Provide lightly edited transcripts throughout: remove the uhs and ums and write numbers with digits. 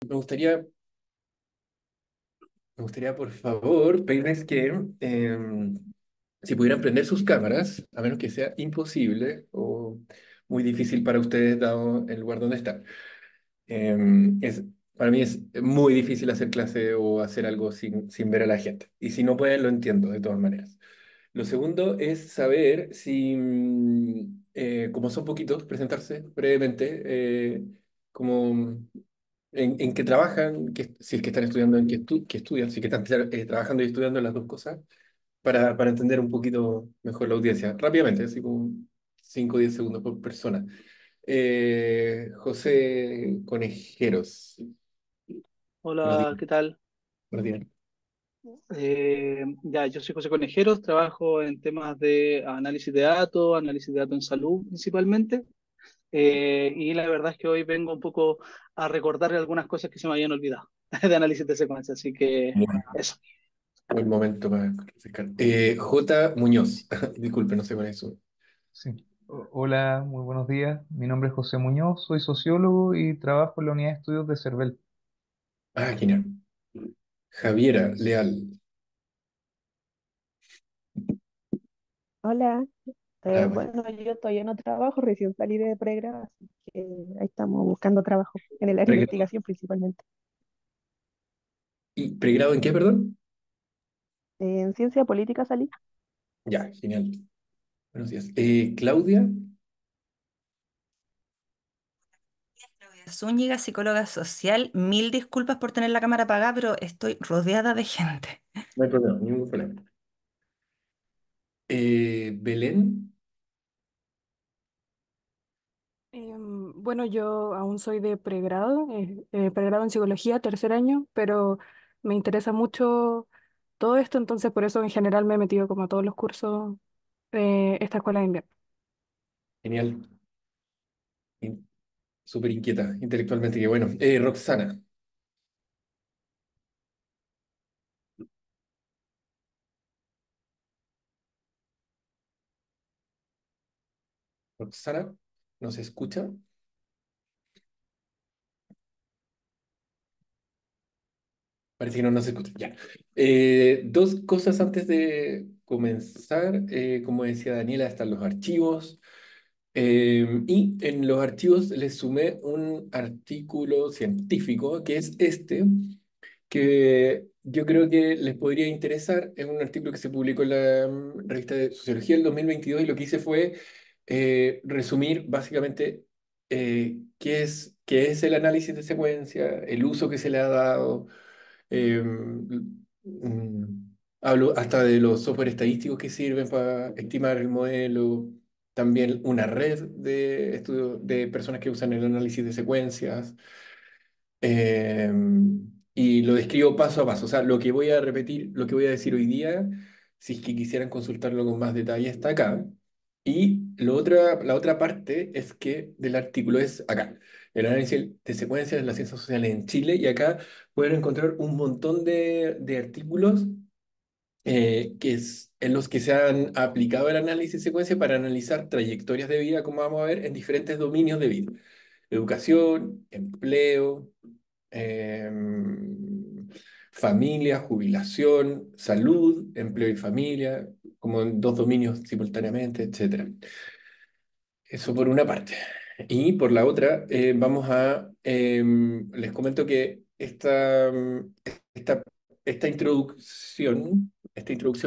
Me gustaría, me gustaría por favor pedirles que si pudieran prender sus cámaras, a menos que sea imposible o muy difícil para ustedes dado el lugar donde están. Es, para mí es muy difícil hacer clase o hacer algo sin ver a la gente. Y si no pueden, lo entiendo de todas maneras. Lo segundo es saber si, como son poquitos, presentarse brevemente, como en qué trabajan, si es que están estudiando, en qué estudian, si es que están trabajando y estudiando las dos cosas, para entender un poquito mejor la audiencia. Rápidamente, así como 5 o 10 segundos por persona. José Conejeros. Buenos días. Hola, ¿qué tal? Buenos días. Yo soy José Conejeros, trabajo en temas de análisis de datos en salud principalmente. Y la verdad es que hoy vengo un poco a recordar algunas cosas que se me habían olvidado de análisis de secuencia, así que eso. Buen momento para refrescar. J. Muñoz. Disculpe, no sé cuál es su. Sí. Hola, muy buenos días. Mi nombre es José Muñoz, soy sociólogo y trabajo en la unidad de estudios de CERVEL. Ah, genial. Javiera Leal. Hola, Ah, bueno. bueno, yo todavía no trabajo, recién salí de pregrado, así que ahí estamos buscando trabajo en el área de Pregrado. investigación principalmente. ¿Y pregrado en qué, perdón? En ciencia política salí. Ya, genial. Buenos días. Claudia. Claudia Zúñiga, psicóloga social. Mil disculpas por tener la cámara apagada, pero estoy rodeada de gente. No hay problema, ningún problema. Belén. Bueno, yo aún soy de pregrado, pregrado en psicología, tercer año, pero me interesa mucho todo esto, entonces por eso en general me he metido como a todos los cursos de esta escuela de invierno. Genial. In- Súper inquieta intelectualmente, que bueno. Roxana. Roxana, ¿nos escucha? Parece que no nos escucha. Ya. Dos cosas antes de comenzar. Como decía Daniela, están los archivos. Y en los archivos les sumé un artículo científico que es este, que yo creo que les podría interesar. Es un artículo que se publicó en la revista de Sociología del 2022 y lo que hice fue resumir básicamente qué es el análisis de secuencia, el uso que se le ha dado. Hablo hasta de los software estadísticos que sirven para estimar el modelo, también una red de estudios de personas que usan el análisis de secuencias. Eh, y lo describo paso a paso. O sea, lo que voy a repetir, lo que voy a decir hoy día, si es que quisieran consultarlo con más detalle, está acá. Y la otra parte es que del artículo es acá. El análisis de secuencias de las ciencias sociales en Chile. Y acá pueden encontrar un montón de artículos en los que se han aplicado el análisis de secuencia para analizar trayectorias de vida, como vamos a ver, en diferentes dominios de vida. Educación, empleo, familia, jubilación, salud, empleo y familia, como en dos dominios simultáneamente, etcétera. Eso por una parte. Y por la otra, les comento que esta, esta introducción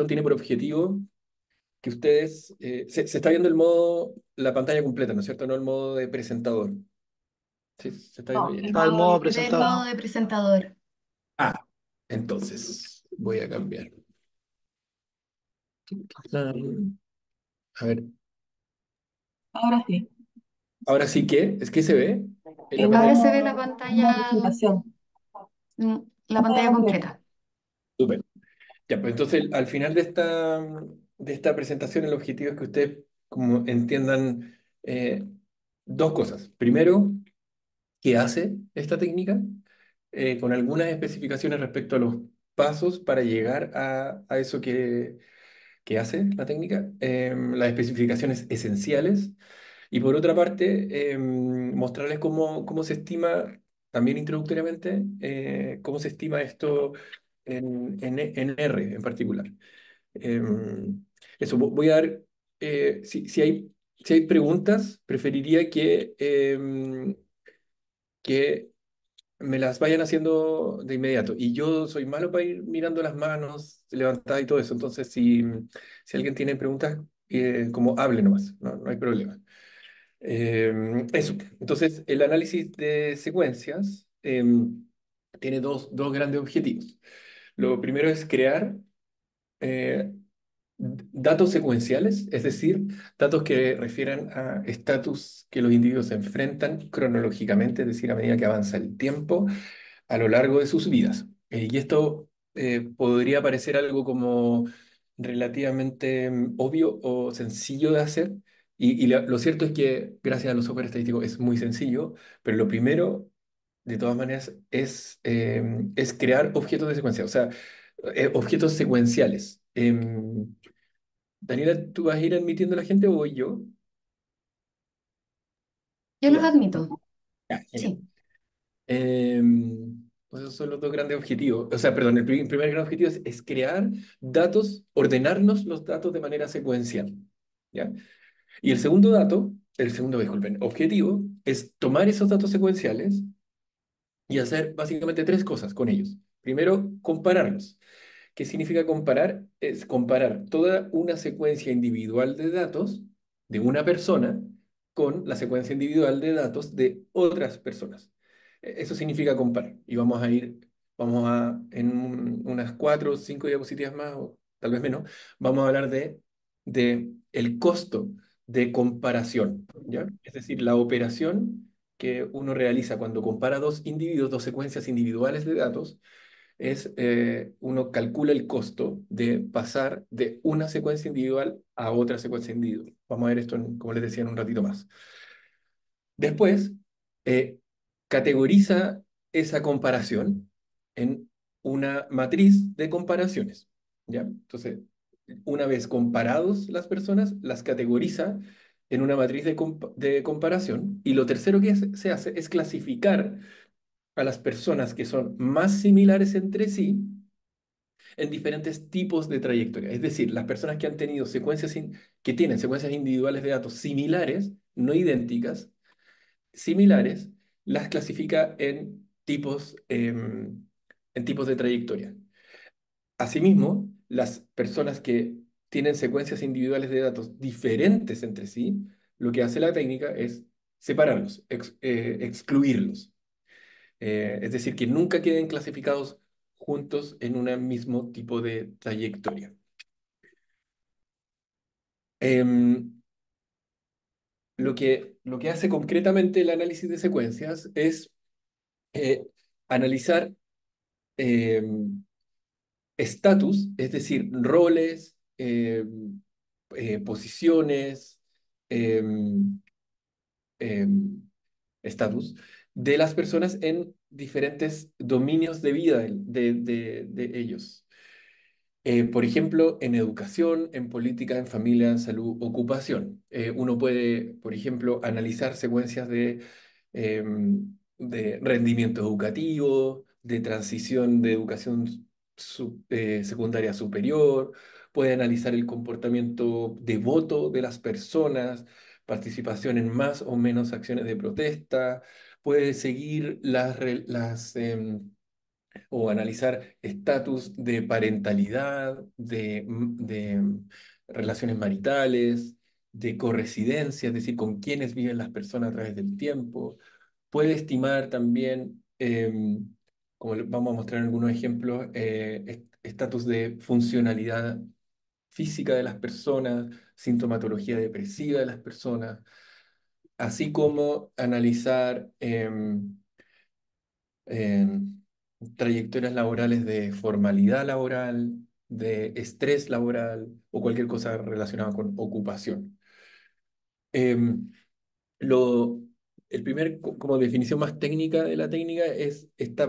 tiene por objetivo que ustedes, se está viendo la pantalla completa, ¿no es cierto? No el modo de presentador. Sí, se está viendo No, bien. el Está el modo, modo del presentador. modo de presentador. Ah, entonces voy a cambiar. A ver, Ahora sí. ahora sí que, ¿es que se ve en la Ahora pantalla? se ve la Una pantalla, presentación. la Pantalla pantalla completa. completa. Súper. Ya, pues entonces al final de esta presentación el objetivo es que ustedes como entiendan dos cosas. Primero, ¿qué hace esta técnica? Con algunas especificaciones respecto a los pasos para llegar a eso que hace la técnica, las especificaciones esenciales. Y por otra parte, mostrarles cómo se estima también introductoriamente, cómo se estima esto en R en particular. Em, Eso, voy a dar, si hay preguntas, preferiría que me las vayan haciendo de inmediato. Y yo soy malo para ir mirando las manos levantadas y todo eso. Entonces, si alguien tiene preguntas, como hable nomás, no hay problema. Eso. Entonces, el análisis de secuencias tiene dos grandes objetivos. Lo primero es crear eh, datos secuenciales, es decir, datos que refieran a estatus que los individuos enfrentan cronológicamente, es decir, a medida que avanza el tiempo a lo largo de sus vidas. Y esto podría parecer algo como relativamente obvio o sencillo de hacer. Y lo cierto es que gracias a los software estadísticos es muy sencillo, pero lo primero, de todas maneras, es crear objetos de secuencia, o sea, objetos secuenciales. Daniela, ¿tú vas a ir admitiendo a la gente o voy yo? Yo Tú los vas. admito. Ya, genial. Sí. Pues esos son los dos grandes objetivos. O sea, perdón, el primer gran objetivo es crear datos, ordenarnos los datos de manera secuencial. ¿Ya? Y disculpen, objetivo es tomar esos datos secuenciales y hacer básicamente tres cosas con ellos. Primero, compararlos. ¿Qué significa comparar? Es comparar toda una secuencia individual de datos de una persona con la secuencia individual de datos de otras personas. Eso significa comparar. Y en unas 4 o 5 diapositivas más, o tal vez menos, vamos a hablar de el costo de comparación, ¿ya? Es decir, la operación que uno realiza cuando compara dos secuencias individuales de datos uno calcula el costo de pasar de una secuencia individual a otra secuencia individual. Vamos a ver esto, como les decía, en un ratito más. Después, eh, categoriza esa comparación en una matriz de comparaciones, ¿ya? Entonces, una vez comparados las personas, las categoriza en una matriz de comparación. Y lo tercero que se hace es clasificar a las personas que son más similares entre sí en diferentes tipos de trayectoria. Es decir, las personas que han tenido que tienen secuencias individuales de datos similares, no idénticas, similares, las clasifica en tipos de trayectoria. Asimismo, las personas que tienen secuencias individuales de datos diferentes entre sí, lo que hace la técnica es separarlos, excluirlos. Es decir, que nunca queden clasificados juntos en un mismo tipo de trayectoria. Em, lo que hace concretamente el análisis de secuencias es eh, analizar em, estatus, es decir, roles, posiciones, em, em, estatus de las personas en diferentes dominios de vida de ellos. Por ejemplo, en educación, en política, en familia, en salud, ocupación. Uno puede, por ejemplo, analizar secuencias de rendimiento educativo, de transición de educación secundaria superior, puede analizar el comportamiento de voto de las personas, participación en más o menos acciones de protesta, puede seguir o analizar estatus de parentalidad, de relaciones maritales, de corresidencia, es decir, con quiénes viven las personas a través del tiempo. Puede estimar también, como vamos a mostrar en algunos ejemplos, estatus de funcionalidad física de las personas, sintomatología depresiva de las personas, así como analizar em, trayectorias laborales de formalidad laboral, de estrés laboral o cualquier cosa relacionada con ocupación. Em, lo, como definición más técnica de la técnica es esta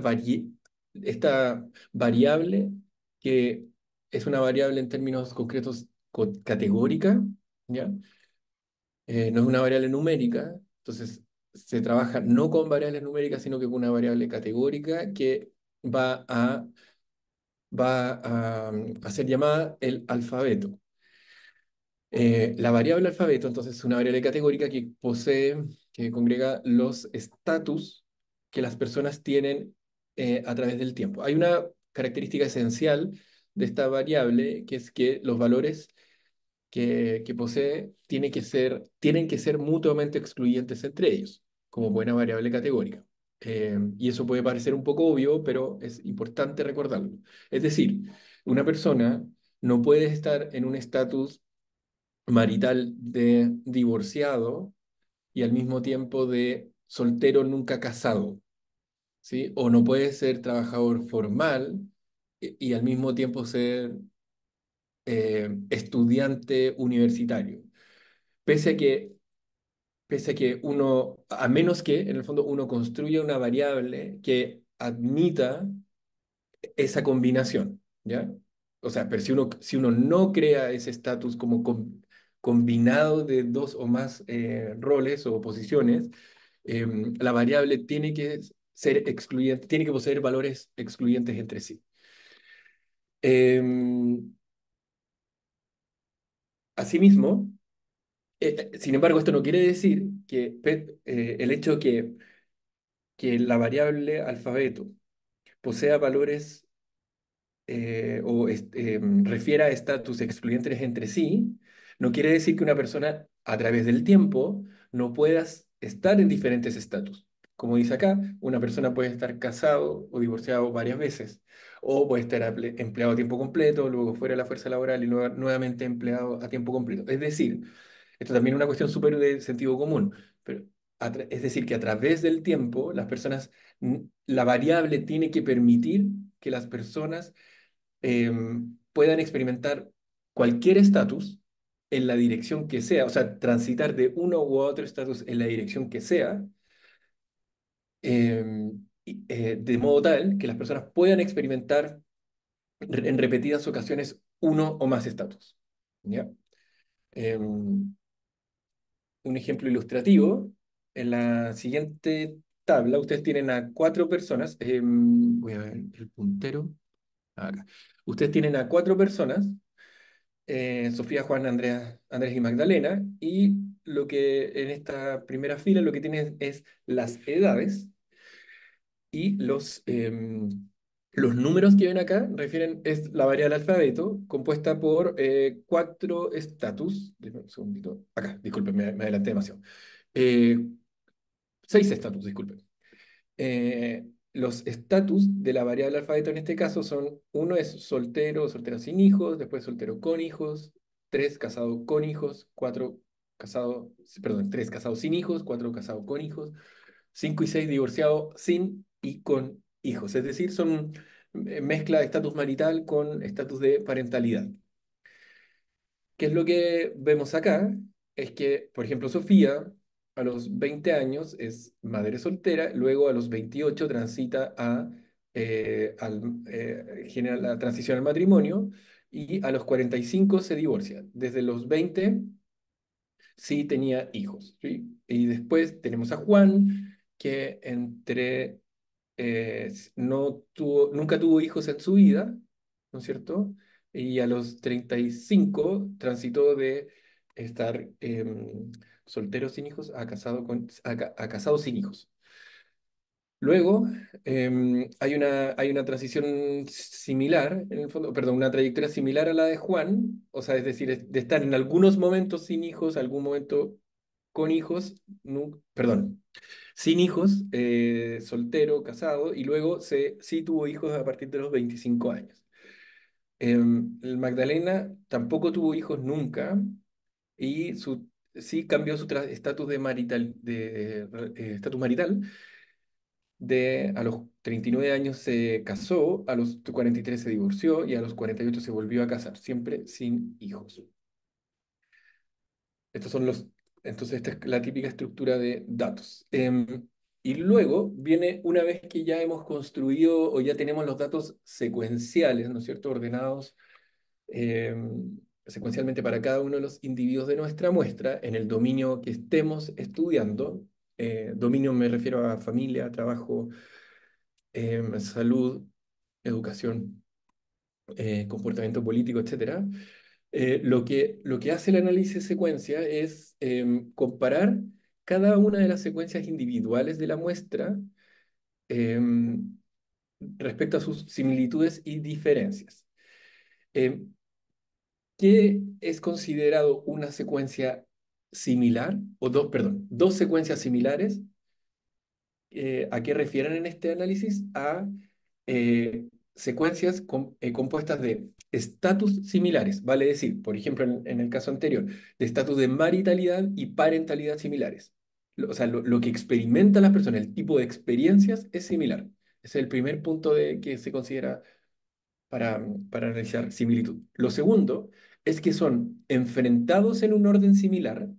variable que es una variable en términos concretos categórica, ¿ya? No es una variable numérica, entonces se trabaja no con variables numéricas, sino que con una variable categórica que va a ser llamada el alfabeto. La variable alfabeto, entonces, es una variable categórica que posee, que congrega los estatus que las personas tienen a través del tiempo. Hay una característica esencial de esta variable, que es que los valores que posee tienen que ser mutuamente excluyentes entre ellos, como buena variable categórica. Y eso puede parecer un poco obvio, pero es importante recordarlo. Es decir, una persona no puede estar en un estatus marital de divorciado y al mismo tiempo de soltero nunca casado, ¿sí? O no puede ser trabajador formal y al mismo tiempo ser estudiante universitario. Pese a que, pese a que uno, a menos que en el fondo uno construya una variable que admita esa combinación, ¿ya? O sea, pero si uno no crea ese estatus como combinado de dos o más roles o posiciones, la variable tiene que ser excluyente, tiene que poseer valores excluyentes entre sí. Em, Asimismo, sin embargo, esto no quiere decir que el hecho que la variable alfabeto posea valores refiera a estatus excluyentes entre sí, no quiere decir que una persona a través del tiempo no pueda estar en diferentes estatus. Como dice acá, una persona puede estar casado o divorciado varias veces, o puede estar empleado a tiempo completo, luego fuera de la fuerza laboral y nuevamente empleado a tiempo completo. Es decir, esto también es una cuestión súper de sentido común, pero es decir, que a través del tiempo las personas, la variable tiene que permitir que las personas puedan experimentar cualquier estatus en la dirección que sea, o sea, transitar de uno u otro estatus en la dirección que sea, de modo tal que las personas puedan experimentar en repetidas ocasiones uno o más estatus. ¿Ya? Em, un ejemplo ilustrativo, en la siguiente tabla ustedes tienen a cuatro personas, voy a ver el puntero, acá. Ustedes tienen a cuatro personas, Sofía, Juan, Andrés y Magdalena, y lo que en esta primera fila lo que tienen es las edades y los números que ven acá refieren, es la variable alfabeto compuesta por cuatro estatus. Déjame un segundito. Acá, disculpen, me adelanté demasiado. Eh, Seis estatus, disculpen. Los estatus de la variable alfabeto en este caso son, uno es soltero o soltera sin hijos, después soltero con hijos, tres casado con hijos, cuatro casado, perdón, tres casados sin hijos, cuatro casados con hijos, cinco y seis divorciados sin y con hijos. Es decir, son mezcla de estatus marital con estatus de parentalidad. ¿Qué es lo que vemos acá? Es que, por ejemplo, Sofía a los 20 años es madre soltera, luego a los 28 transita genera la transición al matrimonio y a los 45 se divorcia. Desde los 20 sí tenía hijos, ¿sí? Y después tenemos a Juan, que nunca tuvo hijos en su vida, ¿no es cierto? Y a los 35 transitó de estar soltero sin hijos a a casado sin hijos. Luego, hay una transición similar, en el fondo, perdón, una trayectoria similar a la de Juan, o sea, es decir, de estar en algunos momentos sin hijos, algún momento con hijos, perdón, sin hijos, soltero, casado, y luego sí tuvo hijos a partir de los 25 años. El Magdalena tampoco tuvo hijos nunca y sí cambió su estatus de estatus marital. A los 39 años se casó, a los 43 se divorció y a los 48 se volvió a casar, siempre sin hijos. Estos son entonces esta es la típica estructura de datos. Y luego viene, una vez que ya hemos construido o ya tenemos los datos secuenciales, ¿no es cierto?, ordenados secuencialmente para cada uno de los individuos de nuestra muestra, en el dominio que estemos estudiando, Dominio me refiero a familia, trabajo, salud, educación, comportamiento político, etcétera. Lo que hace el análisis de secuencia es comparar cada una de las secuencias individuales de la muestra em, respecto a sus similitudes y diferencias. Em, ¿Qué es considerado una secuencia similar? O dos, perdón, dos secuencias similares. ¿A qué refieren en este análisis? A secuencias compuestas de estatus similares, vale decir, por ejemplo, en el caso anterior, de estatus de maritalidad y parentalidad similares. O sea, lo que experimentan las personas, el tipo de experiencias es similar. Ese es el primer punto que se considera para analizar similitud. Lo segundo es que son enfrentados en un orden similar,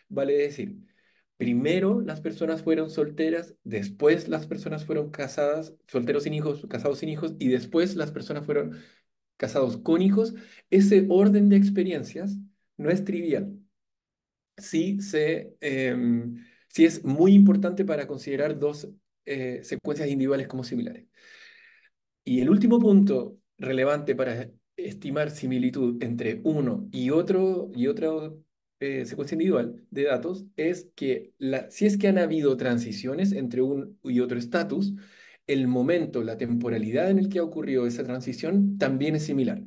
vale decir, primero las personas fueron solteras, después las personas fueron casadas, solteros sin hijos, casados sin hijos, y después las personas fueron casados con hijos. Ese orden de experiencias no es trivial. Sí es muy importante para considerar dos secuencias individuales como similares. Y el último punto relevante para estimar similitud entre uno y otra secuencia individual de datos es que si es que han habido transiciones entre un y otro estatus, el momento, la temporalidad en el que ha ocurrido esa transición también es similar.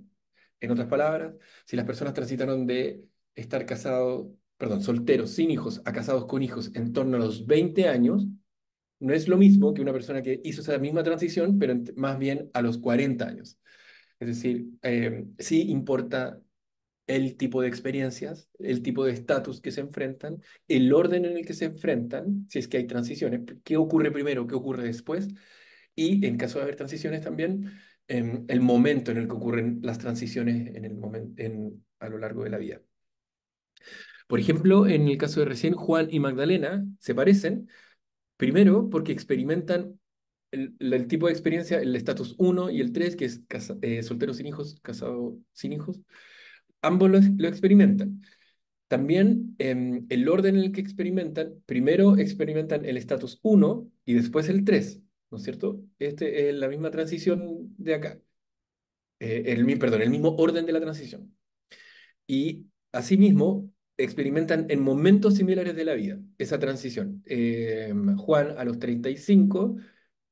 En otras palabras, si las personas transitaron de estar casados, perdón, solteros sin hijos a casados con hijos en torno a los 20 años, no es lo mismo que una persona que hizo esa misma transición, pero más bien a los 40 años. Es decir, sí importa el tipo de experiencias, el tipo de estatus que se enfrentan, el orden en el que se enfrentan, si es que hay transiciones, qué ocurre primero, qué ocurre después, y en caso de haber transiciones también, el momento en el que ocurren las transiciones a lo largo de la vida. Por ejemplo, en el caso de recién, Juan y Magdalena se parecen, primero porque experimentan el tipo de experiencia, el estatus uno y el 3 que es soltero sin hijos, casado sin hijos, ambos lo experimentan. También el orden en el que experimentan, primero experimentan el estatus uno y después el 3, ¿no es cierto? Este es la misma transición de acá, perdón, el mismo orden de la transición. Y asimismo experimentan en momentos similares de la vida esa transición. Juan a los 35,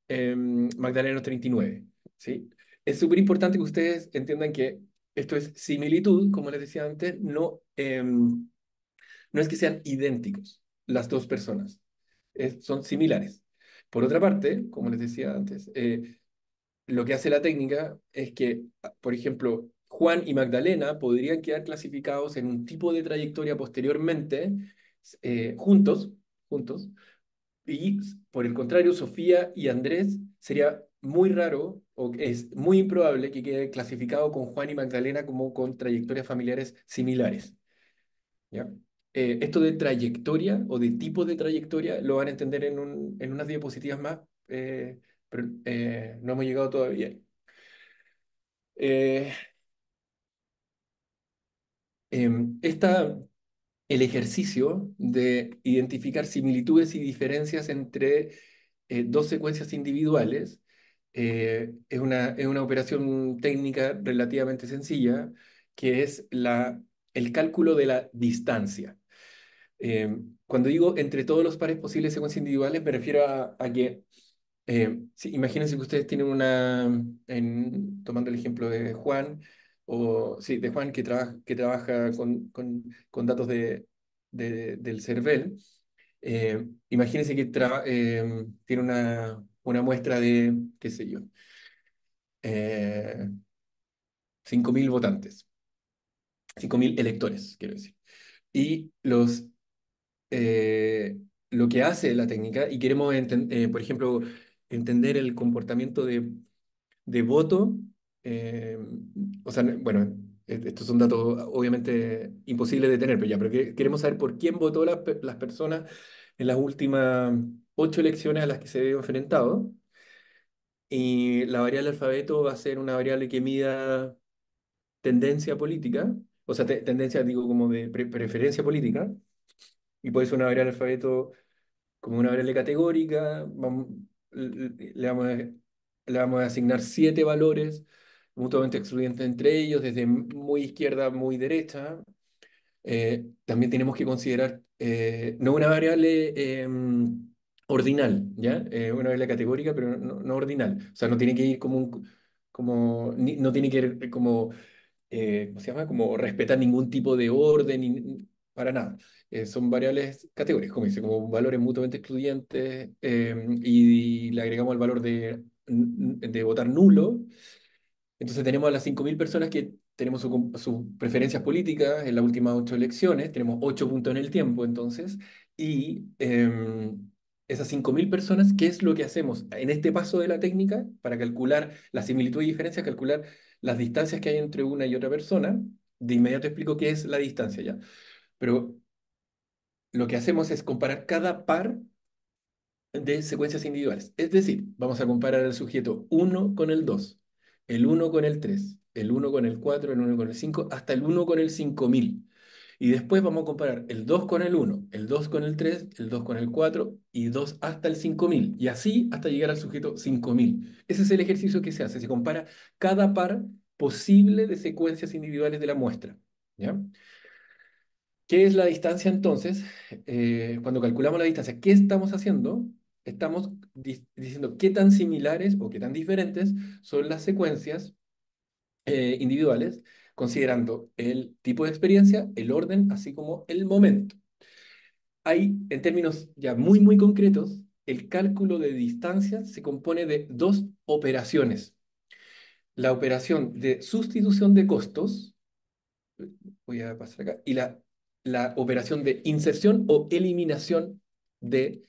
Magdalena a los 39, ¿sí? Es súper importante que ustedes entiendan que esto es similitud, como les decía antes, no es que sean idénticos las dos personas, son similares. Por otra parte, como les decía antes, lo que hace la técnica es que, por ejemplo, Juan y Magdalena podrían quedar clasificados en un tipo de trayectoria posteriormente, juntos, juntos, y por el contrario, Sofía y Andrés sería muy raro o es muy improbable que quede clasificado con Juan y Magdalena como con trayectorias familiares similares. ¿Ya? Esto de trayectoria o de tipo de trayectoria lo van a entender en unas diapositivas más, pero no hemos llegado todavía. Eh, Esta, el ejercicio de identificar similitudes y diferencias entre dos secuencias individuales es una operación técnica relativamente sencilla, que es el cálculo de la distancia. Cuando digo entre todos los pares posibles de secuencias individuales, me refiero a que, imagínense que ustedes tienen tomando el ejemplo de Juan, o sí, de Juan que trabaja con datos del CERVEL. Imagínense que tiene una muestra de, qué sé yo, eh, 5.000 votantes, 5.000 electores, quiero decir. Y eh, lo que hace la técnica, y queremos, por ejemplo, entender el comportamiento de voto, eh, o sea, bueno, estos son datos obviamente imposibles de tener, pero ya, pero queremos saber por quién votó las personas en las últimas 8 elecciones a las que se vio enfrentado. Y la variable alfabeto va a ser una variable que mida tendencia política, o sea, tendencia, digo, como de preferencia política, y puede ser una variable alfabeto como una variable categórica, le vamos a asignar 7 valores mutuamente excluyentes entre ellos, desde muy izquierda a muy derecha. También tenemos que considerar no una variable ordinal, ¿ya? Una variable categórica, pero no ordinal. O sea, no tiene que ir no tiene que ir como ¿cómo se llama? Como respetar ningún tipo de orden, para nada. Son variables categóricas, como dice, como valores mutuamente excluyentes, y le agregamos el valor de votar nulo. Entonces tenemos a las 5.000 personas que tenemos sus preferencias políticas en las últimas 8 elecciones, tenemos 8 puntos en el tiempo entonces, y esas 5.000 personas, ¿qué es lo que hacemos en este paso de la técnica para calcular la similitud y diferencia, calcular las distancias que hay entre una y otra persona? De inmediato explico qué es la distancia ya, pero lo que hacemos es comparar cada par de secuencias individuales. Es decir, vamos a comparar el sujeto 1 con el 2, el 1 con el 3, el 1 con el 4, el 1 con el 5, hasta el 1 con el 5.000. Y después vamos a comparar el 2 con el 1, el 2 con el 3, el 2 con el 4 y 2 hasta el 5.000. Y así hasta llegar al sujeto 5.000. Ese es el ejercicio que se hace. Se compara cada par posible de secuencias individuales de la muestra. ¿Ya? ¿Qué es la distancia entonces? Cuando calculamos la distancia, ¿qué estamos haciendo? Estamos diciendo qué tan similares o qué tan diferentes son las secuencias individuales, considerando el tipo de experiencia, el orden, así como el momento. Hay, en términos ya muy concretos, el cálculo de distancias se compone de 2 operaciones. La operación de sustitución de costos, voy a pasar acá, y la operación de inserción o eliminación de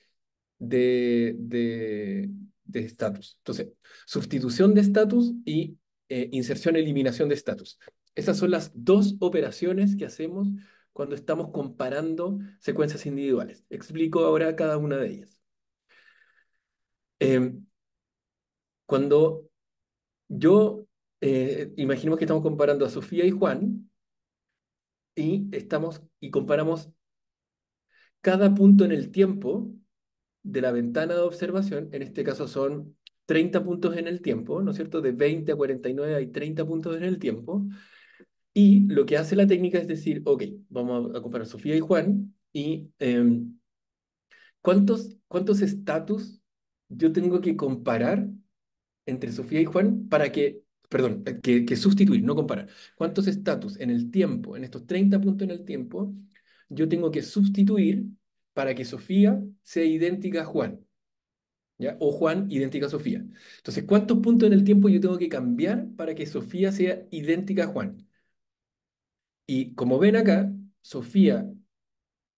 de estatus. Entonces, sustitución de estatus y inserción, eliminación de estatus. Esas son las 2 operaciones que hacemos cuando estamos comparando secuencias individuales. Explico ahora cada una de ellas. Em, cuando imaginemos que estamos comparando a Sofía y Juan y comparamos cada punto en el tiempo de la ventana de observación. En este caso son 30 puntos en el tiempo, ¿no es cierto? De 20 a 49 hay 30 puntos en el tiempo. Y lo que hace la técnica es decir, ok, vamos a comparar Sofía y Juan y ¿cuántos estatus yo tengo que comparar entre Sofía y Juan para perdón, que sustituir, no comparar? ¿Cuántos estatus en el tiempo, en estos 30 puntos en el tiempo, yo tengo que sustituir para que Sofía sea idéntica a Juan? ¿Ya? O Juan idéntica a Sofía. Entonces, ¿cuántos puntos en el tiempo yo tengo que cambiar para que Sofía sea idéntica a Juan? Y como ven acá, Sofía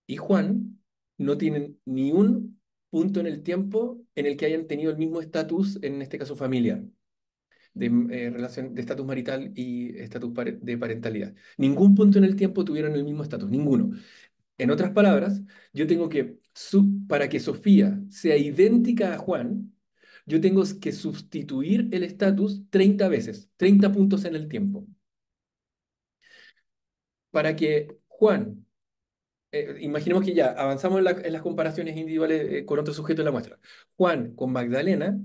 y Juan no tienen ni un punto en el tiempo en el que hayan tenido el mismo estatus, en este caso familiar, relación de estatus marital y estatus de parentalidad. Ningún punto en el tiempo tuvieron el mismo estatus, ninguno. En otras palabras, yo tengo que, para que Sofía sea idéntica a Juan, yo tengo que sustituir el estatus 30 veces, 30 puntos en el tiempo. Para que Juan, imaginemos que ya avanzamos en las comparaciones individuales con otro sujeto de la muestra. Juan con Magdalena,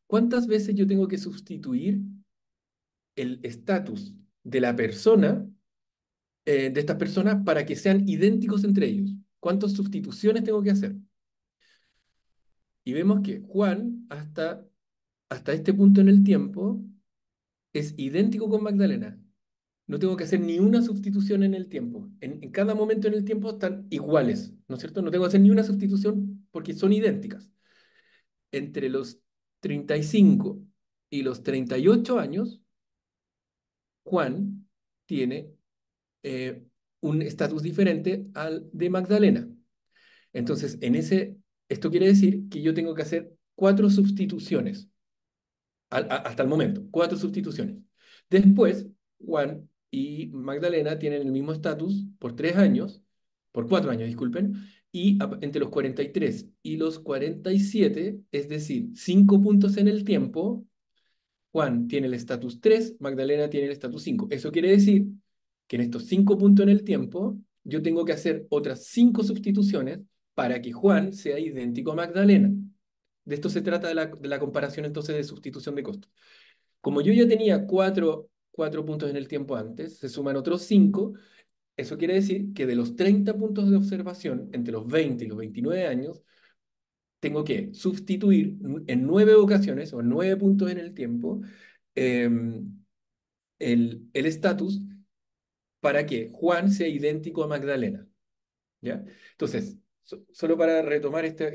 ¿cuántas veces yo tengo que sustituir el estatus de la persona, de estas personas, para que sean idénticos entre ellos? ¿Cuántas sustituciones tengo que hacer? Y vemos que Juan, hasta este punto en el tiempo, es idéntico con Magdalena. No tengo que hacer ni una sustitución en el tiempo. En cada momento en el tiempo están iguales, ¿no es cierto? No tengo que hacer ni una sustitución porque son idénticas. Entre los 35 y los 38 años, Juan tiene eh, un estatus diferente al de Magdalena. Entonces, esto quiere decir que yo tengo que hacer 4 sustituciones. Hasta el momento, 4 sustituciones. Después, Juan y Magdalena tienen el mismo estatus por 3 años, por 4 años, disculpen, y entre los 43 y los 47, es decir, 5 puntos en el tiempo, Juan tiene el estatus 3, Magdalena tiene el estatus 5. Eso quiere decir que en estos 5 puntos en el tiempo, yo tengo que hacer otras 5 sustituciones para que Juan sea idéntico a Magdalena. De esto se trata de la comparación entonces de sustitución de costos. Como yo ya tenía cuatro puntos en el tiempo antes, se suman otros 5. Eso quiere decir que de los 30 puntos de observación entre los 20 y los 29 años, tengo que sustituir en 9 ocasiones o en 9 puntos en el tiempo em, el estatus para que Juan sea idéntico a Magdalena. ¿Ya? Entonces, solo para retomar esta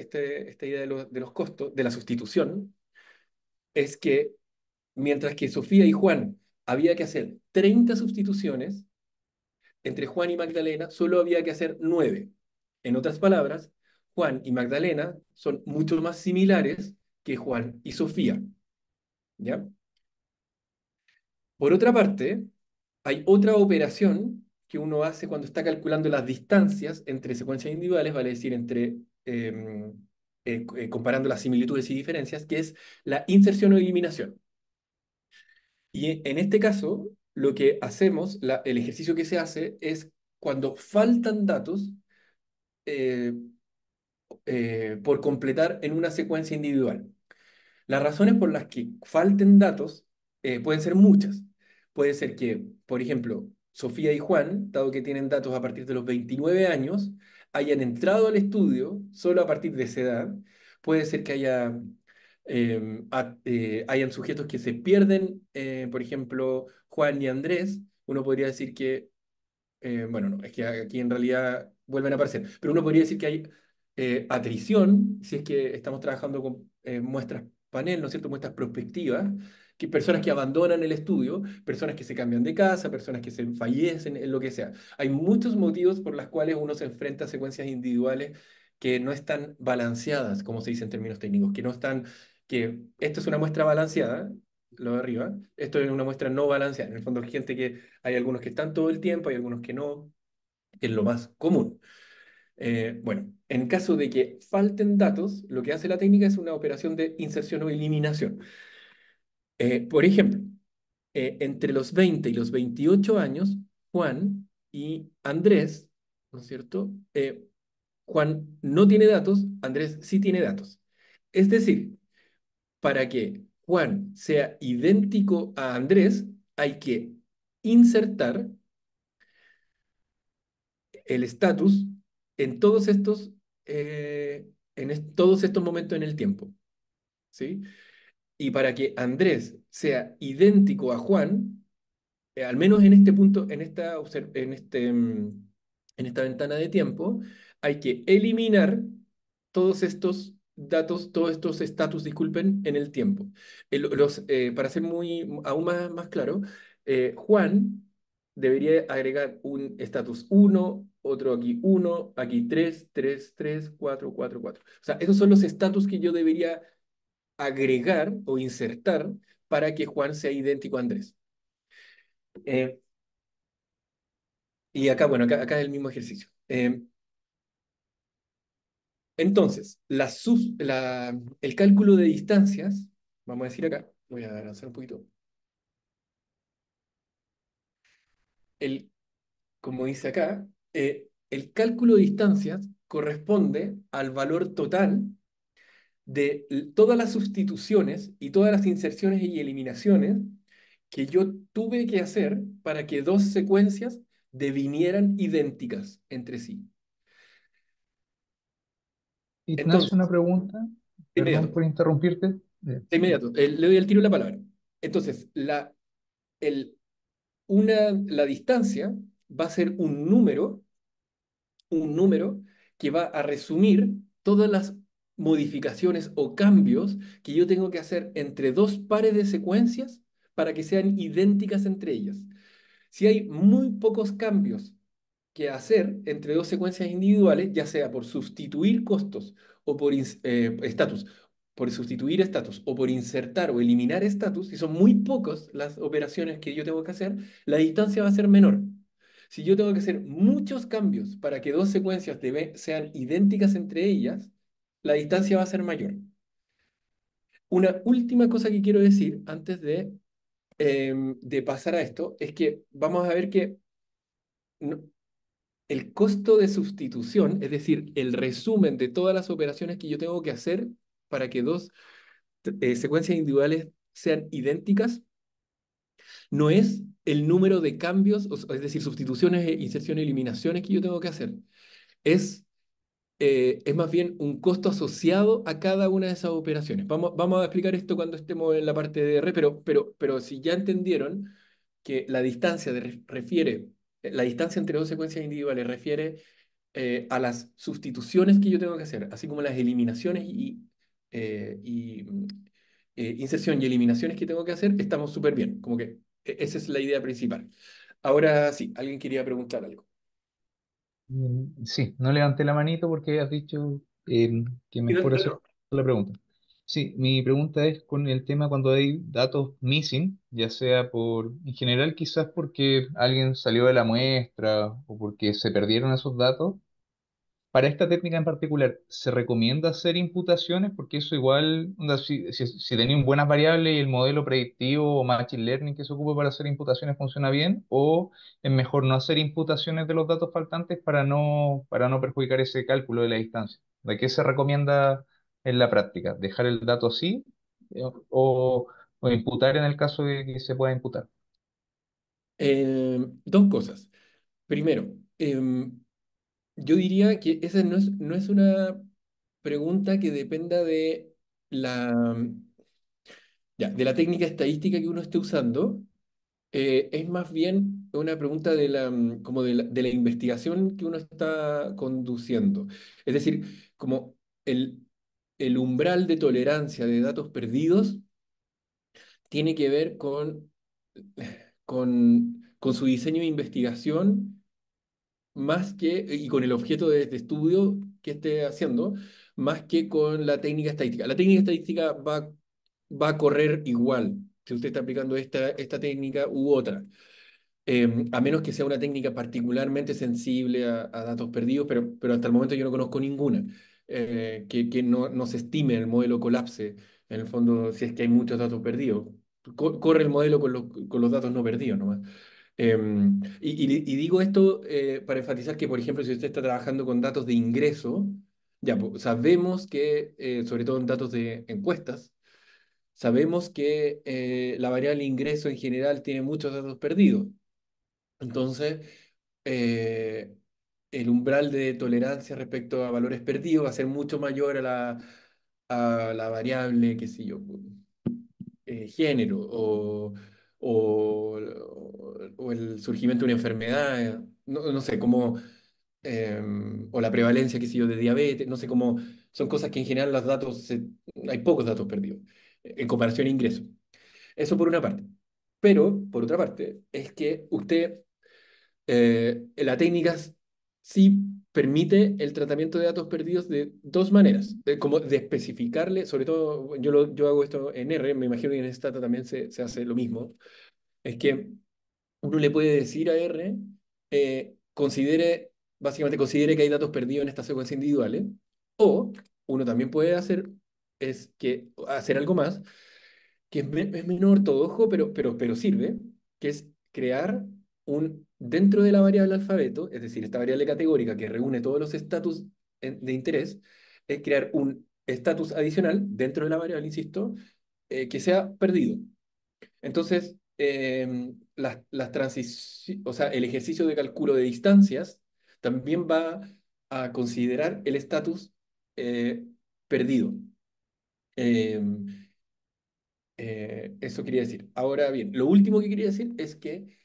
idea de los costos, de la sustitución, es que mientras que Sofía y Juan había que hacer 30 sustituciones, entre Juan y Magdalena solo había que hacer 9. En otras palabras, Juan y Magdalena son mucho más similares que Juan y Sofía. ¿Ya? Por otra parte, hay otra operación que uno hace cuando está calculando las distancias entre secuencias individuales, vale decir, comparando las similitudes y diferencias, que es la inserción o eliminación. Y en este caso, lo que hacemos, el ejercicio que se hace es cuando faltan datos eh, por completar en una secuencia individual. Las razones por las que falten datos pueden ser muchas. Puede ser que, por ejemplo, Sofía y Juan, dado que tienen datos a partir de los 29 años, hayan entrado al estudio solo a partir de esa edad. Puede ser que hayan sujetos que se pierden, por ejemplo, Juan y Andrés. Uno podría decir que bueno, no, es que aquí en realidad vuelven a aparecer, pero uno podría decir que hay atrición, si es que estamos trabajando con muestras panel, ¿no es cierto? Muestras prospectivas, que personas que abandonan el estudio, personas que se cambian de casa, personas que se fallecen, en lo que sea. Hay muchos motivos por los cuales uno se enfrenta a secuencias individuales que no están balanceadas, como se dice en términos técnicos, que no están, que esto es una muestra balanceada, lo de arriba, esto es una muestra no balanceada. En el fondo, hay gente que hay algunos que están todo el tiempo, hay algunos que no, que es lo más común. Bueno, en caso de que falten datos, lo que hace la técnica es una operación de inserción o eliminación. Por ejemplo, entre los 20 y los 28 años, Juan y Andrés, ¿no es cierto? Juan no tiene datos, Andrés sí tiene datos. Es decir, para que Juan sea idéntico a Andrés, hay que insertar el estatus en todos todos estos momentos en el tiempo, ¿sí? Y para que Andrés sea idéntico a Juan, al menos en este punto, en esta ventana de tiempo, hay que eliminar todos estos datos, todos estos estatus, disculpen, en el tiempo. Para ser aún más claro, Juan debería agregar un estatus uno, otro aquí uno, aquí 3, 3, 3, 4, 4, 4. O sea, esos son los estatus que yo debería agregar o insertar para que Juan sea idéntico a Andrés. Eh, y acá, bueno, acá es el mismo ejercicio. Entonces, el cálculo de distancias, vamos a decir acá, voy a avanzar un poquito. El, como dice acá, el cálculo de distancias corresponde al valor total de todas las sustituciones y todas las inserciones y eliminaciones que yo tuve que hacer para que dos secuencias devinieran idénticas entre sí. Ignacio, una Entonces, pregunta, de perdón inmediato, por interrumpirte. de inmediato, le doy al tiro la palabra. Entonces, el, la distancia va a ser un número que va a resumir todas las modificaciones o cambios que yo tengo que hacer entre dos pares de secuencias para que sean idénticas entre ellas. Si hay muy pocos cambios que hacer entre dos secuencias individuales, ya sea por sustituir costos o por estatus, por sustituir estatus o por insertar o eliminar estatus, si son muy pocos las operaciones que yo tengo que hacer, la distancia va a ser menor. Si yo tengo que hacer muchos cambios para que dos secuencias sean idénticas entre ellas, la distancia va a ser mayor. Una última cosa que quiero decir antes de pasar a esto es que vamos a ver que no- el costo de sustitución, es decir, el resumen de todas las operaciones que yo tengo que hacer para que dos secuencias individuales sean idénticas, no es el número de cambios, es decir, sustituciones, inserciones, eliminaciones que yo tengo que hacer. Es, es más bien un costo asociado a cada una de esas operaciones. Vamos a explicar esto cuando estemos en la parte de R, pero si ya entendieron que la distancia refiere, la distancia entre dos secuencias individuales refiere a las sustituciones que yo tengo que hacer, así como las eliminaciones y inserción y eliminaciones que tengo que hacer, estamos súper bien. Como que esa es la idea principal. Ahora sí, alguien quería preguntar algo. Sí, no levanté la manito porque has dicho que Sí, mejor hacer no. la pregunta. Sí, mi pregunta es con el tema cuando hay datos missing, ya sea en general quizás porque alguien salió de la muestra o porque se perdieron esos datos. Para esta técnica en particular, ¿se recomienda hacer imputaciones? Porque eso igual, onda, si tenéis buenas variables y el modelo predictivo o machine learning que se ocupa para hacer imputaciones funciona bien, o es mejor no hacer imputaciones de los datos faltantes para no perjudicar ese cálculo de la distancia. ¿De qué se recomienda en la práctica? ¿Dejar el dato así eh, o, o imputar en el caso de que se pueda imputar? Dos cosas. Primero, yo diría que esa no es una pregunta que dependa de la, de la técnica estadística que uno esté usando. Es más bien una pregunta de como de la investigación que uno está conduciendo. Es decir, como el, el umbral de tolerancia de datos perdidos tiene que ver con su diseño de investigación más que, y con el objeto de estudio que esté haciendo, más que con la técnica estadística. La técnica estadística va a correr igual si usted está aplicando esta técnica u otra, a menos que sea una técnica particularmente sensible a datos perdidos, pero hasta el momento yo no conozco ninguna que no se estime el modelo colapse, en el fondo, si es que hay muchos datos perdidos. Corre el modelo con los datos no perdidos nomás. Y digo esto para enfatizar que, por ejemplo, si usted está trabajando con datos de ingreso, ya pues, sabemos que, sobre todo en datos de encuestas, sabemos que la variable ingreso en general tiene muchos datos perdidos. Entonces, eh, el umbral de tolerancia respecto a valores perdidos va a ser mucho mayor a la variable, qué sé yo, género o, o el surgimiento de una enfermedad, no sé, como, o la prevalencia, qué sé yo, de diabetes, no sé cómo, son cosas que en general los datos, hay pocos datos perdidos en comparación a ingresos. Eso por una parte. Pero, por otra parte, es que la técnica sí permite el tratamiento de datos perdidos de dos maneras, como de especificarle, sobre todo yo hago esto en R, me imagino que en Stata también se hace lo mismo, es que uno le puede decir a R, básicamente considere que hay datos perdidos en estas secuencias individuales, o uno también puede hacer algo más, que es menor ortodoxo, pero sirve, que es crear dentro de la variable alfabeto, es decir, esta variable categórica que reúne todos los estatus de interés, es crear un estatus adicional dentro de la variable, insisto, que sea perdido. Entonces, o sea, el ejercicio de cálculo de distancias también va a considerar el estatus perdido. Em, Eso quería decir. Ahora bien, lo último que quería decir es que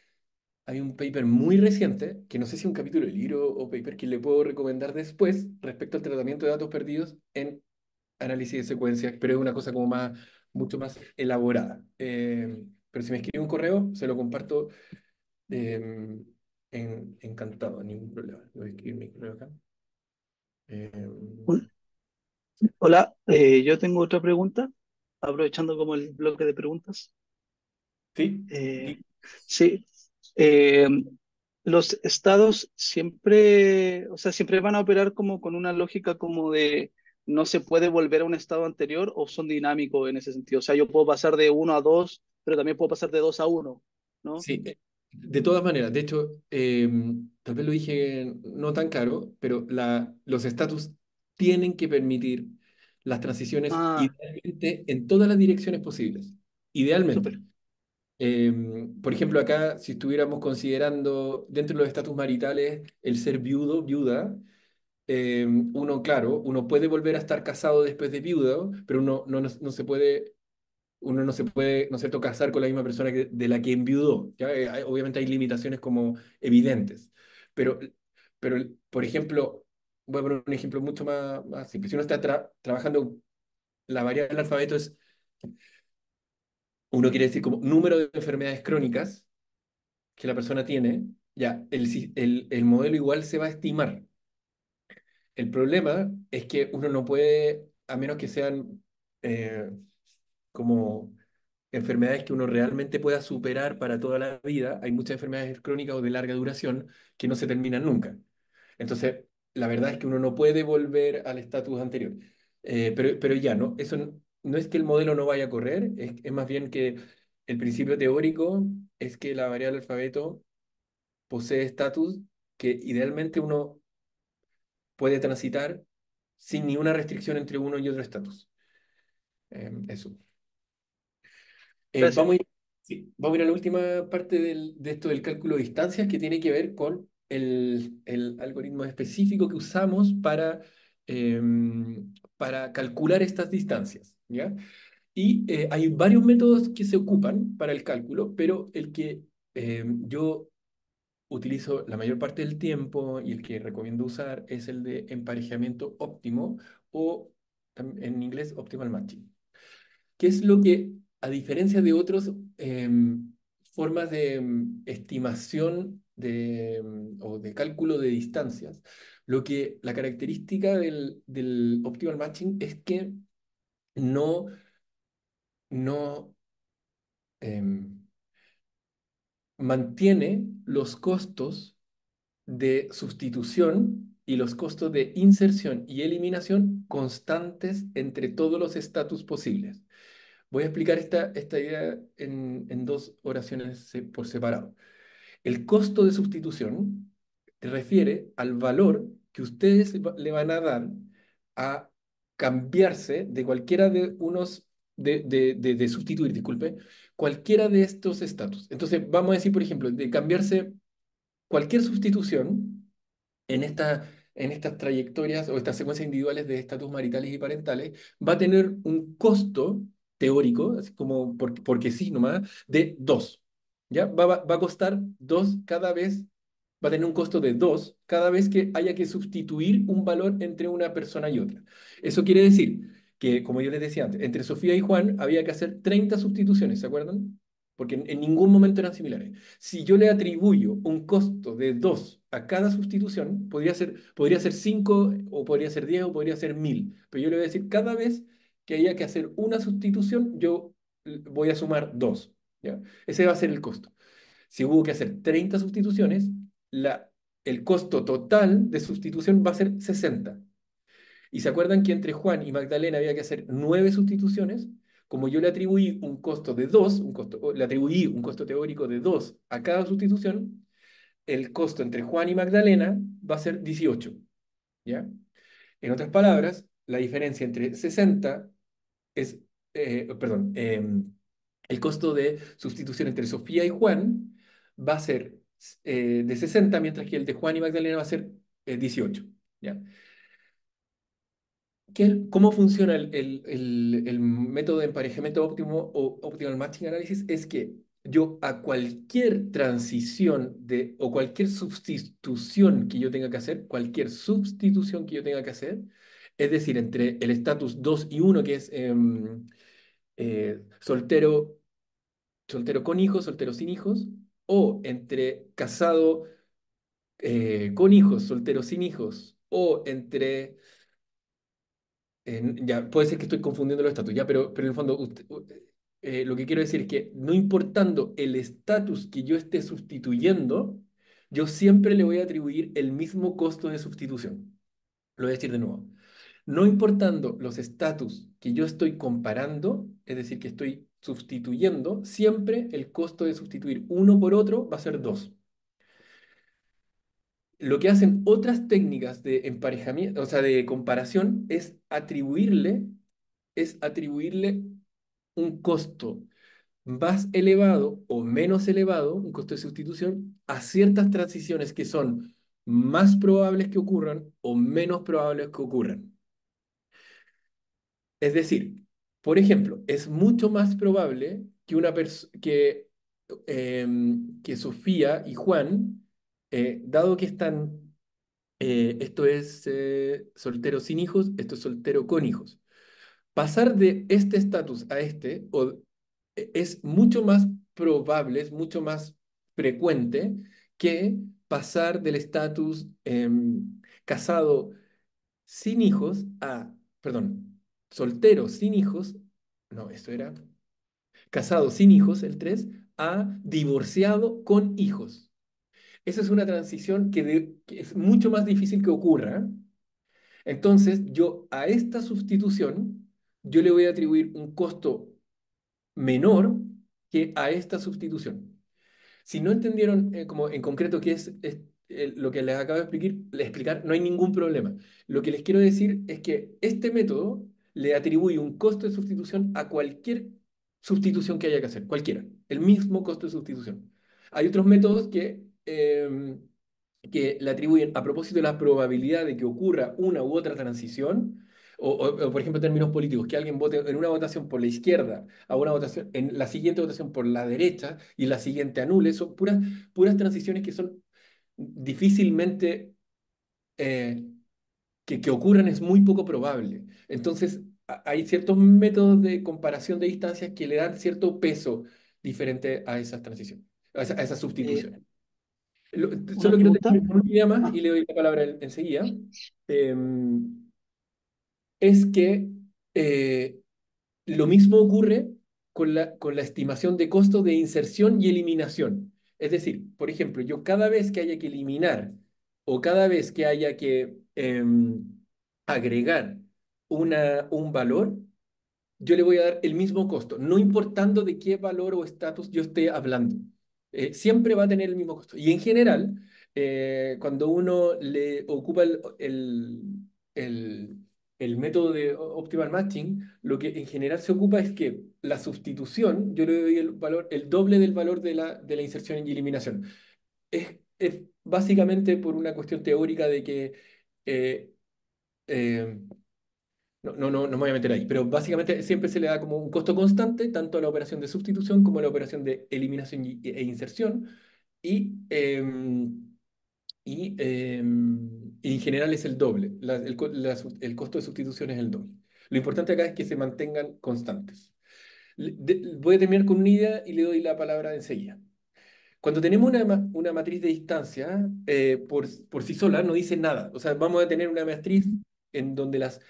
hay un paper muy reciente, que no sé si es un capítulo de libro o paper que le puedo recomendar después respecto al tratamiento de datos perdidos en análisis de secuencias, pero es una cosa como mucho más elaborada. Pero si me escribe un correo, se lo comparto eh, encantado, ningún problema. Voy a escribir mi correo acá. Eh, Hola, yo tengo otra pregunta, aprovechando como el bloque de preguntas. ¿Sí? Eh, sí, eh, los estados siempre, o sea, siempre van a operar como con una lógica como de no se puede volver a un estado anterior o son dinámicos en ese sentido. O sea, yo puedo pasar de uno a 2, pero también puedo pasar de 2 a 1, ¿no? Sí, De todas maneras, de hecho, tal vez lo dije no tan claro, pero los estatus tienen que permitir las transiciones Ah, idealmente en todas las direcciones posibles. Idealmente. súper. Por ejemplo, acá, si estuviéramos considerando dentro de los estatus maritales el ser viudo, viuda, uno, claro, uno puede volver a estar casado después de viudo, pero no se puede uno no se puede, ¿no es cierto?, casar con la misma persona de la que enviudó. ¿Ya? Obviamente hay limitaciones como evidentes. Pero, pero, por ejemplo, voy a poner un ejemplo mucho más simple. Si uno está trabajando, la variable del alfabeto es, uno quiere decir como número de enfermedades crónicas que la persona tiene, ya, el modelo igual se va a estimar. El problema es que uno no puede, a menos que sean eh, como enfermedades que uno realmente pueda superar para toda la vida, hay muchas enfermedades crónicas o de larga duración que no se terminan nunca. Entonces, la verdad es que uno no puede volver al estatus anterior. Pero ya, ¿no? Eso no es que el modelo no vaya a correr, es más bien que el principio teórico es que la variable alfabeto posee estatus que idealmente uno puede transitar sin ni una restricción entre uno y otro estatus. Eso. Gracias. Vamos a ir, sí, vamos a ir a la última parte de esto del cálculo de distancias que tiene que ver con el algoritmo específico que usamos para calcular estas distancias, ¿ya? Y hay varios métodos que se ocupan para el cálculo, pero el que yo utilizo la mayor parte del tiempo y el que recomiendo usar es el de emparejamiento óptimo o en inglés optimal matching. ¿Qué es lo que, a diferencia de otras formas de estimación o de cálculo de distancias, la característica del optimal matching es que no, no em, mantiene los costos de sustitución y los costos de inserción y eliminación constantes entre todos los estatus posibles. Voy a explicar esta idea en dos oraciones por separado. El costo de sustitución se refiere al valor que ustedes le van a dar a cambiarse de cualquiera de unos, de sustituir, disculpe, cualquiera de estos estatus. Entonces, vamos a decir, por ejemplo, de cambiarse cualquier sustitución en estas trayectorias o estas secuencias individuales de estatus maritales y parentales, va a tener un costo teórico, así como porque sí nomás, de 2. ¿Ya? Va a costar 2 cada vez, va a tener un costo de 2 cada vez que haya que sustituir un valor entre una persona y otra. Eso quiere decir que, como yo les decía antes, entre Sofía y Juan había que hacer 30 sustituciones, ¿se acuerdan? Porque en ningún momento eran similares. Si yo le atribuyo un costo de 2 a cada sustitución, podría ser 5 o podría ser 10 o podría ser 1000. Pero yo le voy a decir, cada vez que haya que hacer una sustitución, yo voy a sumar 2. ¿Ya? Ese va a ser el costo. Si hubo que hacer 30 sustituciones, el costo total de sustitución va a ser 60. ¿Y se acuerdan que entre Juan y Magdalena había que hacer 9 sustituciones? Como yo le atribuí un costo de 2, le atribuí un costo teórico de 2 a cada sustitución, el costo entre Juan y Magdalena va a ser 18. ¿Ya? En otras palabras, la diferencia entre 60 es, perdón, el costo de sustitución entre Sofía y Juan va a ser de 60, mientras que el de Juan y Magdalena va a ser 18. ¿Ya? ¿Cómo funciona el método de emparejamiento óptimo o optimal matching analysis? Es que yo a cualquier transición o cualquier sustitución que yo tenga que hacer, cualquier sustitución que yo tenga que hacer, es decir, entre el estatus 2 y 1, que es soltero, soltero con hijos, soltero sin hijos, o entre casado con hijos, soltero sin hijos, o entre ya, puede ser que estoy confundiendo los estatus, ya, pero en el fondo, lo que quiero decir es que no importando el estatus que yo esté sustituyendo, yo siempre le voy a atribuir el mismo costo de sustitución. Lo voy a decir de nuevo. No importando los estatus que yo estoy comparando, es decir, que estoy sustituyendo, siempre el costo de sustituir uno por otro va a ser 2. Lo que hacen otras técnicas de emparejamiento, o sea, de comparación, es atribuirle un costo más elevado o menos elevado, un costo de sustitución, a ciertas transiciones que son más probables que ocurran o menos probables que ocurran. Es decir, por ejemplo, es mucho más probable que que Sofía y Juan, dado que están, esto es soltero sin hijos, esto es soltero con hijos, pasar de este estatus a es mucho más probable, es mucho más frecuente que pasar del estatus casado sin hijos perdón, soltero sin hijos, no, esto era casado sin hijos, el 3 a divorciado con hijos. Esa es una transición que es mucho más difícil que ocurra. Entonces, yo a esta sustitución, yo le voy a atribuir un costo menor que a esta sustitución. Si no entendieron como en concreto qué es lo que les acabo de explicar, no hay ningún problema. Lo que les quiero decir es que este método le atribuye un costo de sustitución a cualquier sustitución que haya que hacer, cualquiera, el mismo costo de sustitución. Hay otros métodos que le atribuyen a propósito de la probabilidad de que ocurra una u otra transición, por ejemplo, en términos políticos, que alguien vote en una votación por la izquierda, a una votación, en la siguiente votación por la derecha y la siguiente anule, son puras transiciones que son difícilmente que ocurran, es muy poco probable. Entonces, hay ciertos métodos de comparación de distancias que le dan cierto peso diferente a esas transiciones, a esas Eh, sustituciones. una Solo quiero pregunta. terminar con una idea más Ah, y le doy la palabra enseguida. Es que eh, lo mismo ocurre con la estimación de costo de inserción y eliminación. Es decir, por ejemplo, yo cada vez que haya que eliminar o cada vez que haya que agregar un valor, yo le voy a dar el mismo costo, no importando de qué valor o estatus yo esté hablando. Siempre va a tener el mismo costo. Y en general, cuando uno le ocupa el- el método de optimal matching, lo que en general se ocupa es que la sustitución, yo le doy el doble del valor de la inserción y eliminación. Es básicamente por una cuestión teórica de que eh, eh, no me voy a meter ahí, pero básicamente siempre se le da como un costo constante, tanto a la operación de sustitución como a la operación de eliminación e inserción, y, y en general es el doble. El costo de sustitución es el doble. Lo importante acá es que se mantengan constantes. Voy a terminar con una idea y le doy la palabra enseguida. Cuando tenemos una matriz de distancia, por sí sola no dice nada. O sea, vamos a tener una matriz en donde las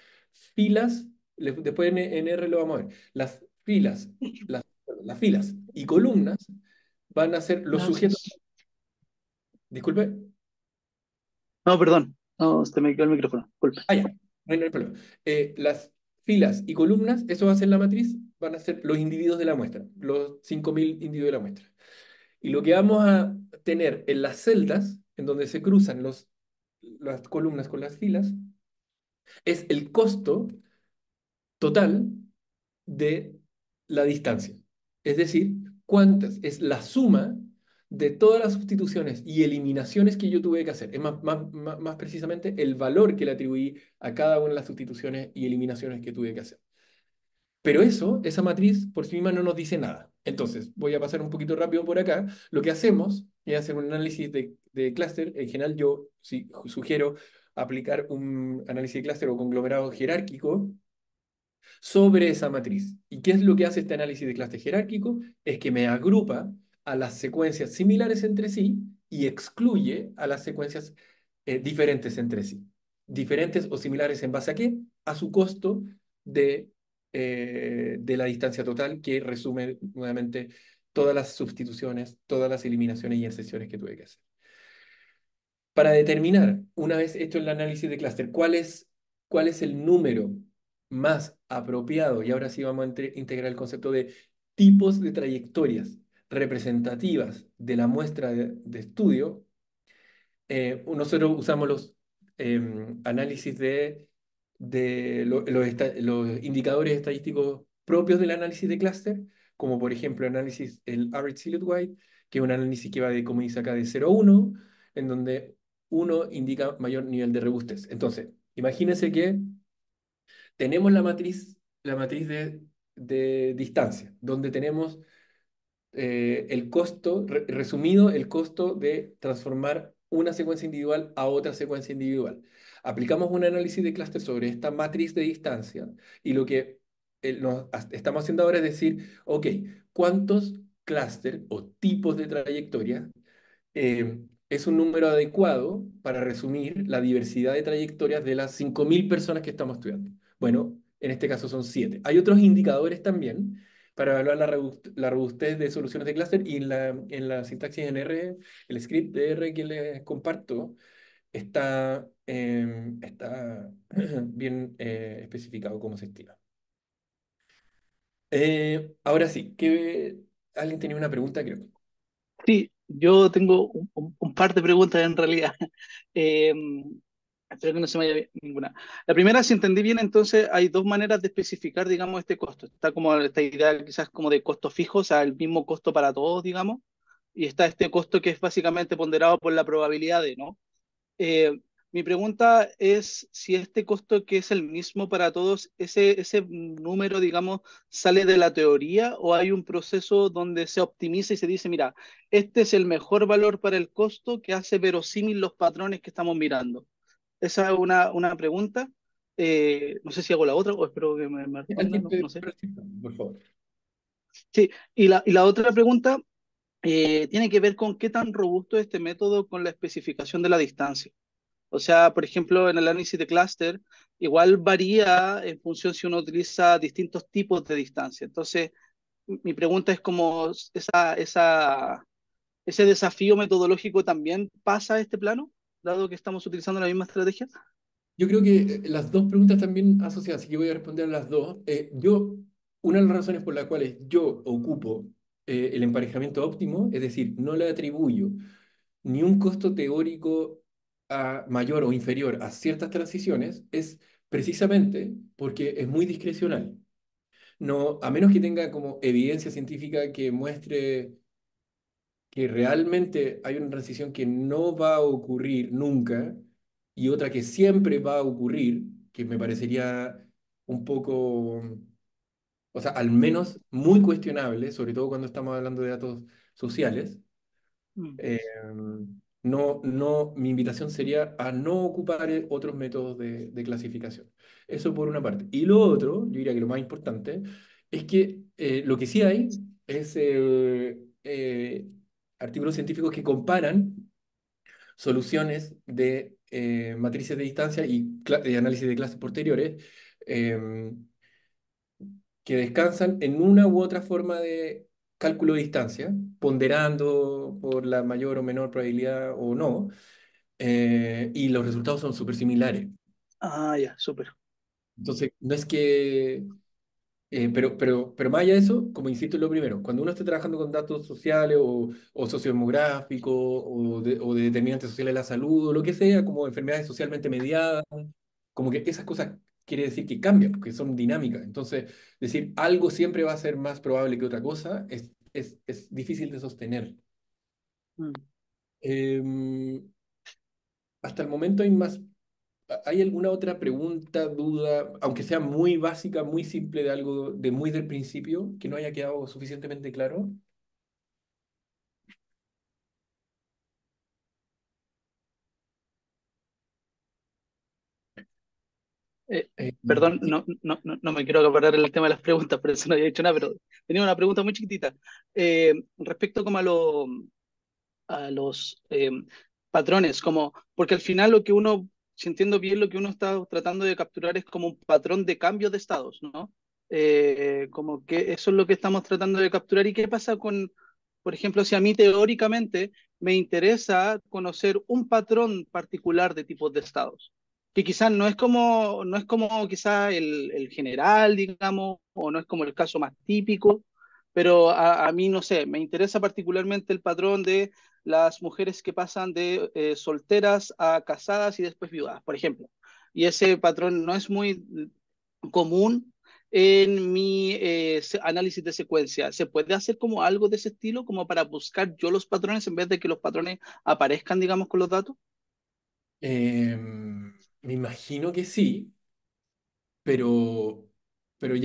filas, después en R lo vamos a ver, las filas y columnas van a ser los sujetos. las- Disculpe. No, perdón. No, se me quedó el micrófono. Disculpe. Ya, no hay problema. Las filas y columnas, eso va a ser la matriz, van a ser los individuos de la muestra, los 5.000 individuos de la muestra. Y lo que vamos a tener en las celdas, en donde se cruzan las columnas con las filas, es el costo total de la distancia. Es decir, cuántas es la suma de todas las sustituciones y eliminaciones que yo tuve que hacer. Es más precisamente el valor que le atribuí a cada una de las sustituciones y eliminaciones que tuve que hacer. Pero esa matriz por sí misma no nos dice nada. Entonces, voy a pasar un poquito rápido por acá. Lo que hacemos es hacer un análisis de clúster. En general, yo sí, sugiero aplicar un análisis de clúster o conglomerado jerárquico sobre esa matriz. ¿Y qué es lo que hace este análisis de clúster jerárquico? Es que me agrupa a las secuencias similares entre sí y excluye a las secuencias diferentes entre sí. Diferentes o similares en base a qué? A su costo de la distancia total, que resume nuevamente todas las sustituciones, todas las eliminaciones y inserciones que tuve que hacer. Para determinar, una vez hecho el análisis de clúster, cuál es el número más apropiado, y ahora sí vamos a integrar el concepto de tipos de trayectorias representativas de la muestra de estudio, nosotros usamos los análisis los indicadores estadísticos propios del análisis de clúster, como por ejemplo el Average Silhouette Weight, que es un análisis que va de, como dice acá, de 0 a 1, en donde 1 indica mayor nivel de robustez. Entonces, imagínense que tenemos la matriz de distancia, donde tenemos el costo, resumido, el costo de transformar una secuencia individual a otra secuencia individual. Aplicamos un análisis de clúster sobre esta matriz de distancia y lo que estamos haciendo ahora es decir, ok, ¿cuántos clústeres o tipos de trayectoria es un número adecuado para resumir la diversidad de trayectorias de las 5.000 personas que estamos estudiando? Bueno, en este caso son 7. Hay otros indicadores también para evaluar la robustez de soluciones de clúster y en la sintaxis en R, el script de R que les comparto está bien especificado cómo se estima. Ahora sí, alguien tenía una pregunta, creo. Sí, yo tengo un par de preguntas en realidad. Eh, Espero que no se me vaya ninguna. La primera, si entendí bien, entonces hay dos maneras de especificar, digamos, este costo. Está como esta idea quizás como de costo fijo, o sea, el mismo costo para todos, digamos, y está este costo que es básicamente ponderado por la probabilidad de, ¿no? Mi pregunta es si este costo que es el mismo para todos, ese número, digamos, sale de la teoría o hay un proceso donde se optimiza y se dice, mira, este es el mejor valor para el costo que hace verosímil los patrones que estamos mirando. Esa es una pregunta. No sé si hago la otra o espero que me Al respondan, tiempo, no sé. por favor. Sí, y la otra pregunta tiene que ver con qué tan robusto es este método con la especificación de la distancia. O sea, por ejemplo, en el análisis de clúster, igual varía en función si uno utiliza distintos tipos de distancia. Entonces, mi pregunta es cómo ese desafío metodológico también pasa a este plano, dado que estamos utilizando la misma estrategia. Yo creo que las dos preguntas están bien asociadas, así que voy a responder a las dos. Una de las razones por las cuales yo ocupo el emparejamiento óptimo, es decir, no le atribuyo ni un costo teórico mayor o inferior a ciertas transiciones, es precisamente porque es muy discrecional. No, a menos que tenga como evidencia científica que muestre que realmente hay una transición que no va a ocurrir nunca y otra que siempre va a ocurrir, que me parecería un poco, o sea, al menos muy cuestionable, sobre todo cuando estamos hablando de datos sociales. Mm. eh, no, mi invitación sería a no ocupar otros métodos de clasificación. Eso por una parte. Y lo otro, yo diría que lo más importante, es que lo que sí hay es artículos científicos que comparan soluciones de matrices de distancia y análisis de clases posteriores que descansan en una u otra forma de cálculo de distancia, ponderando por la mayor o menor probabilidad o no, y los resultados son súper similares. Ah, ya, súper. Entonces, no es que pero más allá de eso, como insisto en lo primero, cuando uno está trabajando con datos sociales o sociodemográficos o de determinantes sociales de la salud o lo que sea, como enfermedades socialmente mediadas, como que esas cosas quiere decir que cambian, porque son dinámicas. Entonces, decir algo siempre va a ser más probable que otra cosa es difícil de sostener. Mm. Em, Hasta el momento ¿hay alguna otra pregunta, duda, aunque sea muy básica, muy simple de algo de muy del principio, que no haya quedado suficientemente claro? Eh, Eh, Perdón, sí, no me quiero acaparar el tema de las preguntas, por eso no había dicho nada, pero tenía una pregunta muy chiquitita. Respecto como a los patrones, como, porque al final lo que uno, si entiendo bien, lo que uno está tratando de capturar es como un patrón de cambio de estados, ¿no? Como que eso es lo que estamos tratando de capturar. ¿Y qué pasa con, por ejemplo, si a mí teóricamente me interesa conocer un patrón particular de tipos de estados? Que quizás no es como quizás el general, digamos, o no es como el caso más típico, pero a mí no sé, me interesa particularmente el patrón de las mujeres que pasan de solteras a casadas y después viudas, por ejemplo. Y ese patrón no es muy común en mi análisis de secuencia. ¿Se puede hacer como algo de ese estilo, como para buscar yo los patrones en vez de que los patrones aparezcan, digamos, con los datos? Me imagino que sí, pero, pero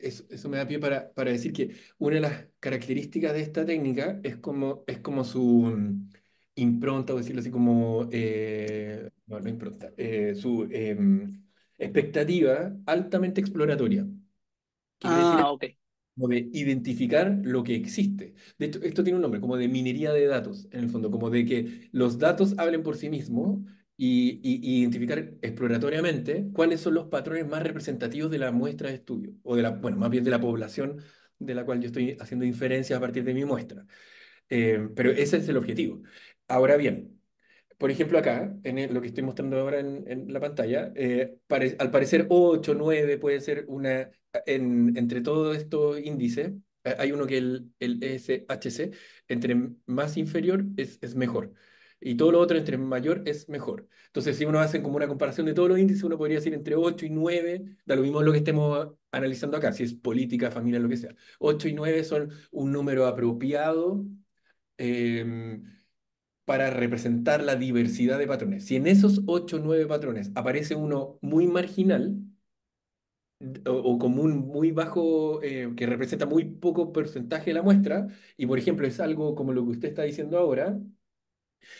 eso me da pie para decir que una de las características de esta técnica es como su impronta, o decirlo así, como, no, no impronta, su expectativa altamente exploratoria. ¿Qué quiere decir? Ah, ok. Como de identificar lo que existe. De hecho, esto tiene un nombre, como de minería de datos, en el fondo, como de que los datos hablen por sí mismos y identificar exploratoriamente cuáles son los patrones más representativos de la muestra de estudio, o de la, bueno, más bien de la población de la cual yo estoy haciendo inferencias a partir de mi muestra. Pero ese es el objetivo. Ahora bien, por ejemplo, acá, lo que estoy mostrando ahora en la pantalla, al parecer 8 9 puede ser una, entre todos estos índices, hay uno que el SHC, entre más inferior es mejor, y todo lo otro entre mayor es mejor. Entonces, si uno hace como una comparación de todos los índices, uno podría decir entre 8 y 9 da lo mismo lo que estemos analizando acá, si es política, familia, lo que sea. 8 y 9 son un número apropiado. em, para representar la diversidad de patrones. Si en esos 8 o 9 patrones aparece uno muy marginal o como un muy bajo, que representa muy poco porcentaje de la muestra, y por ejemplo es algo como lo que usted está diciendo ahora,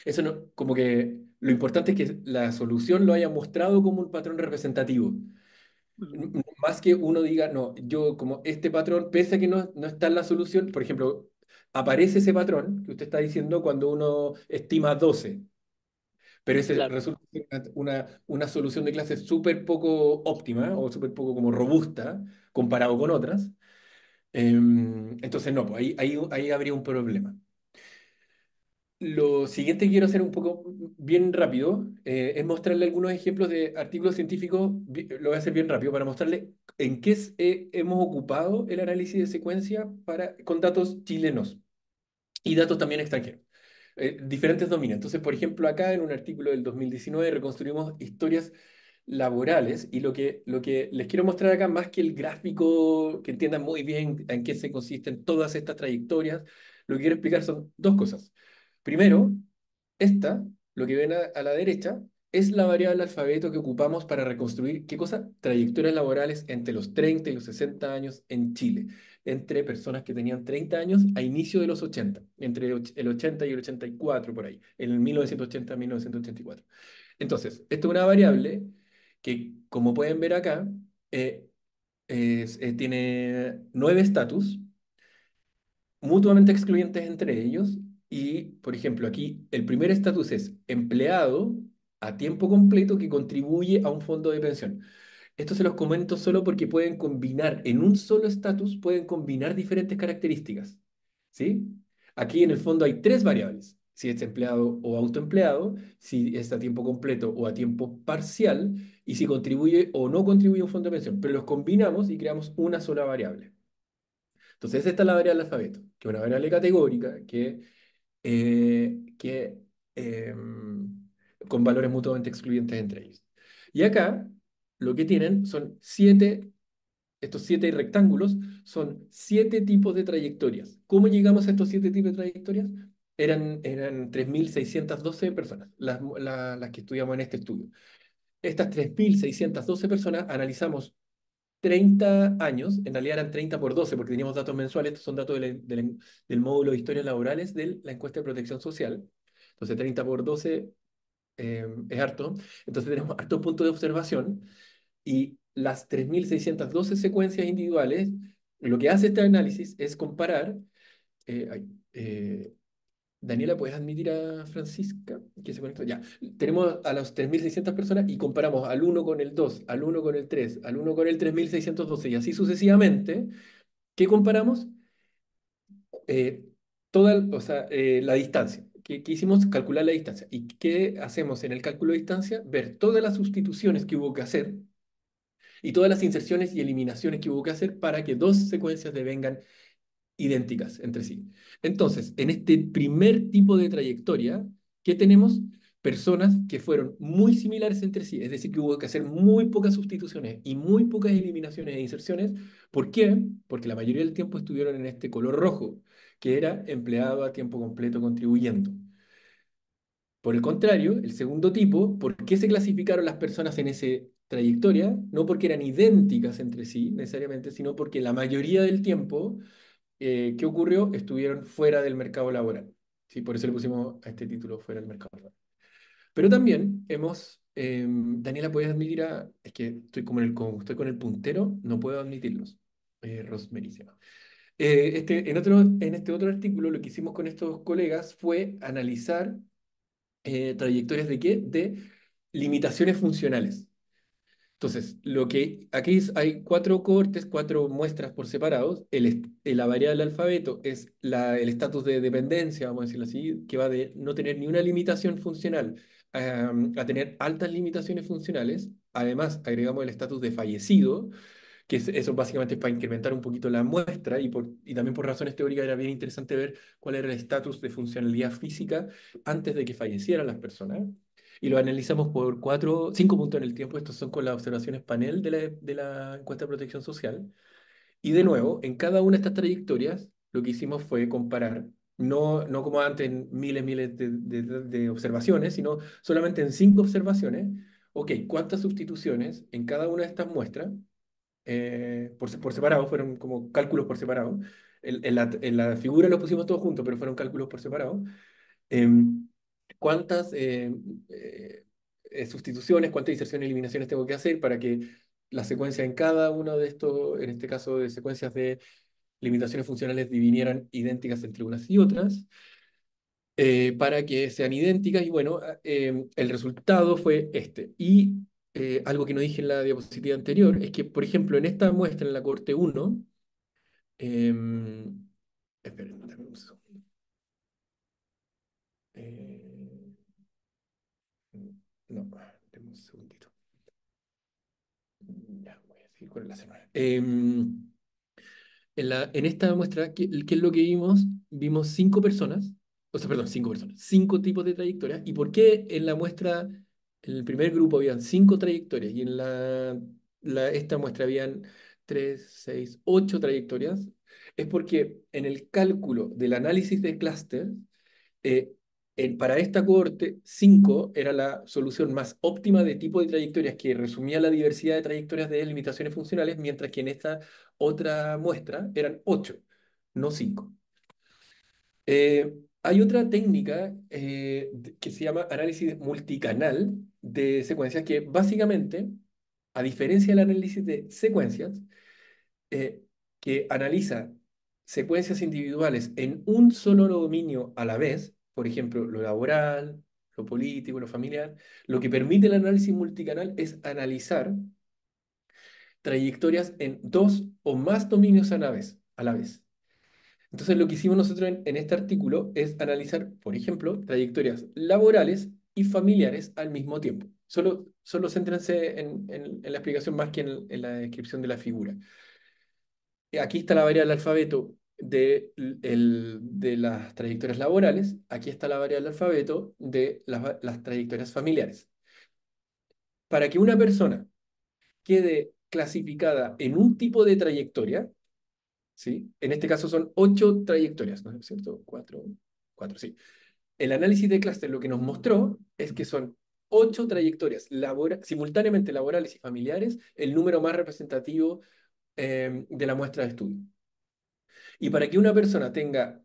eso no, como que lo importante es que la solución lo haya mostrado como un patrón representativo. Mm, Más que uno diga, no, yo como este patrón, pese a que no está en la solución, por ejemplo, aparece ese patrón que usted está diciendo cuando uno estima 12. Pero ese claro. resulta ser una solución de clase súper poco óptima o súper poco como robusta comparado con otras. Entonces, no, pues ahí habría un problema. Lo siguiente que quiero hacer un poco bien rápido es mostrarle algunos ejemplos de artículos científicos. Lo voy a hacer bien rápido para mostrarle en qué hemos ocupado el análisis de secuencia con datos chilenos y datos también extranjeros. Diferentes dominios. Entonces, por ejemplo, acá en un artículo del 2019 reconstruimos historias laborales y lo que les quiero mostrar acá, más que el gráfico, que entiendan muy bien en qué se consisten todas estas trayectorias, lo que quiero explicar son dos cosas. Primero, esta, lo que ven a la derecha, es la variable alfabeto que ocupamos para reconstruir, ¿qué cosa? Trayectorias laborales entre los 30 y los 60 años en Chile, entre personas que tenían 30 años a inicio de los 80, entre el 80 y el 84 por ahí, en el 1980 a 1984. Entonces, esto es una variable que, como pueden ver acá, eh, tiene 9 estatus mutuamente excluyentes entre ellos. Y, por ejemplo, aquí el primer estatus es empleado a tiempo completo que contribuye a un fondo de pensión. Esto se los comento solo porque pueden combinar, en un solo estatus, pueden combinar diferentes características. ¿Sí? Aquí en el fondo hay tres variables. Si es empleado o autoempleado, si es a tiempo completo o a tiempo parcial, y si contribuye o no contribuye a un fondo de pensión. Pero los combinamos y creamos una sola variable. Entonces, esta es la variable alfabeto, que es una variable categórica que con valores mutuamente excluyentes entre ellos. Y acá lo que tienen son estos 7 rectángulos son 7 tipos de trayectorias. ¿Cómo llegamos a estos 7 tipos de trayectorias? Eran 3.612 personas, las que estudiamos en este estudio. Estas 3.612 personas analizamos 30 años, en realidad eran 30 por 12 porque teníamos datos mensuales, estos son datos del módulo de historias laborales de la encuesta de protección social. Entonces 30 por 12 es harto. Entonces tenemos hartos puntos de observación y las 3.612 secuencias individuales, lo que hace este análisis es comparar, eh, ay, eh, Daniela, ¿puedes admitir a Francisca que se conectó? Ya, tenemos a las 3.600 personas y comparamos al uno con el 2, al uno con el 3, al uno con el 3.612 y así sucesivamente. ¿Qué comparamos? Eh, o sea, la distancia. ¿Qué hicimos? Calcular la distancia. ¿Y qué hacemos en el cálculo de distancia? Ver todas las sustituciones que hubo que hacer y todas las inserciones y eliminaciones que hubo que hacer para que dos secuencias devengan idénticas entre sí. Entonces, en este primer tipo de trayectoria, ¿qué tenemos? Personas que fueron muy similares entre sí, es decir, que hubo que hacer muy pocas sustituciones y muy pocas eliminaciones e inserciones. ¿Por qué? Porque la mayoría del tiempo estuvieron en este color rojo, que era empleado a tiempo completo contribuyendo. Por el contrario, el segundo tipo, ¿por qué se clasificaron las personas en esa trayectoria? No porque eran idénticas entre sí necesariamente, sino porque la mayoría del tiempo, ¿qué ocurrió? Estuvieron fuera del mercado laboral. ¿Sí? Por eso le pusimos a este título fuera del mercado laboral. Pero también hemos, Daniela, ¿puedes admitir a... Es que estoy como estoy con el puntero, no puedo admitirlos. Rosemary se llama. En este otro artículo, lo que hicimos con estos colegas fue analizar trayectorias de qué? De limitaciones funcionales. Entonces, hay cuatro cohortes, cuatro muestras por separados. La variable del alfabeto es el estatus de dependencia, vamos a decirlo así, que va de no tener ni una limitación funcional a tener altas limitaciones funcionales. Además, agregamos el estatus de fallecido, eso básicamente es para incrementar un poquito la muestra y también por razones teóricas era bien interesante ver cuál era el estatus de funcionalidad física antes de que fallecieran las personas. Y lo analizamos por 5 puntos en el tiempo. Estos son con las observaciones panel de la encuesta de protección social. Y de nuevo, en cada una de estas trayectorias, lo que hicimos fue comparar, no como antes en miles de observaciones, sino solamente en 5 observaciones. Ok, ¿cuántas sustituciones en cada una de estas muestras por separado, fueron como cálculos por separado? En la figura los pusimos todos juntos, pero fueron cálculos por separado. Em, ¿Cuántas sustituciones, cuántas inserciones y eliminaciones tengo que hacer para que la secuencia en cada uno de estos, en este caso de secuencias de limitaciones funcionales, divinieran idénticas entre unas y otras? Para que sean idénticas y bueno, el resultado fue este. Y algo que no dije en la diapositiva anterior es que, por ejemplo, en esta muestra, en la corte 1, esperen, dame un segundo. Eh, no, dame un segundito. Ya, voy a seguir con el láser. En esta muestra, ¿qué es lo que vimos? Vimos 5 personas, o sea, perdón, 5 personas, 5 tipos de trayectorias. ¿Y por qué en la muestra, en el primer grupo habían 5 trayectorias y en esta muestra habían 3, 6, 8 trayectorias? Es porque en el cálculo del análisis de clúster, eh, para esta cohorte, 5 era la solución más óptima de tipo de trayectorias que resumía la diversidad de trayectorias de limitaciones funcionales, mientras que en esta otra muestra eran 8, no 5. Hay otra técnica que se llama análisis multicanal de secuencias que básicamente, a diferencia del análisis de secuencias, eh, que analiza secuencias individuales en un solo dominio a la vez, por ejemplo, lo laboral, lo político, lo familiar, lo que permite el análisis multicanal es analizar trayectorias en dos o más dominios a la vez. Entonces, lo que hicimos nosotros en este artículo es analizar, por ejemplo, trayectorias laborales y familiares al mismo tiempo. Solo céntrense en la explicación más que en la descripción de la figura. Aquí está la variable alfabeto de las trayectorias laborales, aquí está la variable alfabeto de las trayectorias familiares. Para que una persona quede clasificada en un tipo de trayectoria, ¿sí? En este caso son 8 trayectorias, ¿no es cierto? Cuatro, sí. El análisis de clúster lo que nos mostró es que son 8 trayectorias simultáneamente laborales y familiares, el número más representativo de la muestra de estudio. Y para que una persona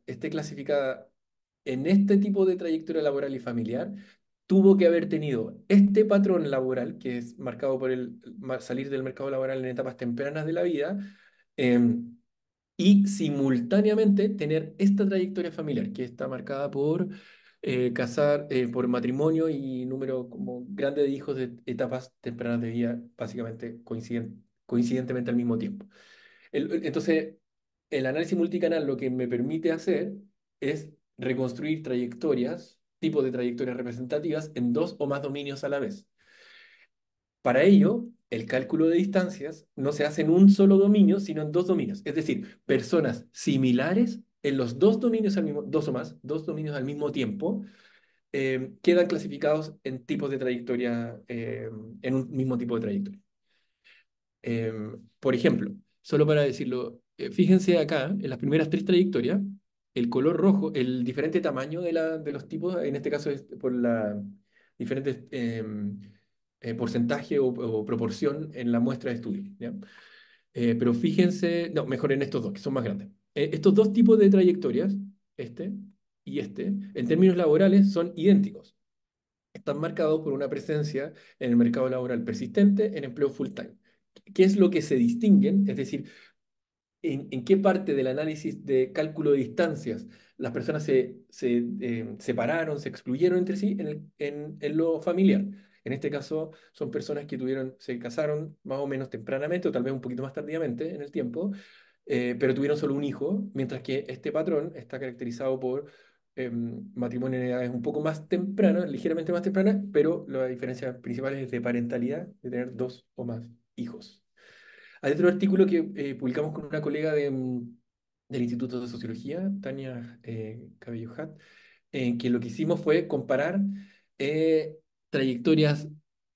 esté clasificada en este tipo de trayectoria laboral y familiar, tuvo que haber tenido este patrón laboral, que es marcado por el salir del mercado laboral en etapas tempranas de la vida, em, y simultáneamente tener esta trayectoria familiar, que está marcada por por matrimonio y número como grande de hijos de etapas tempranas de vida, básicamente coincidentemente al mismo tiempo. Entonces, el análisis multicanal lo que me permite hacer es reconstruir trayectorias, tipos de trayectorias representativas en dos o más dominios a la vez. Para ello, el cálculo de distancias no se hace en un solo dominio, sino en dos dominios. Es decir, personas similares en los dos dominios al mismo, dos o más, dos dominios al mismo tiempo, quedan clasificados en tipos de trayectoria, en un mismo tipo de trayectoria. Por ejemplo, solo para decirlo, fíjense acá, en las primeras tres trayectorias, el color rojo, el diferente tamaño de los tipos, en este caso es por la diferente porcentaje o proporción en la muestra de estudio, ¿ya? Pero fíjense, no, mejor en estos dos, que son más grandes. Estos dos tipos de trayectorias, este y este, en términos laborales son idénticos. Están marcados por una presencia en el mercado laboral persistente en empleo full time. ¿Qué es lo que se distinguen? Es decir, en qué parte del análisis de cálculo de distancias las personas se separaron, se excluyeron entre sí en lo familiar. En este caso, son personas que se casaron más o menos tempranamente, o tal vez un poquito más tardíamente en el tiempo, pero tuvieron solo un hijo, mientras que este patrón está caracterizado por matrimonio en edades un poco más tempranas, ligeramente más tempranas, pero la diferencia principal es de parentalidad, de tener dos o más hijos. Hay otro artículo que publicamos con una colega del Instituto de Sociología, Tania Cabello Hat, en que lo que hicimos fue comparar eh, trayectorias,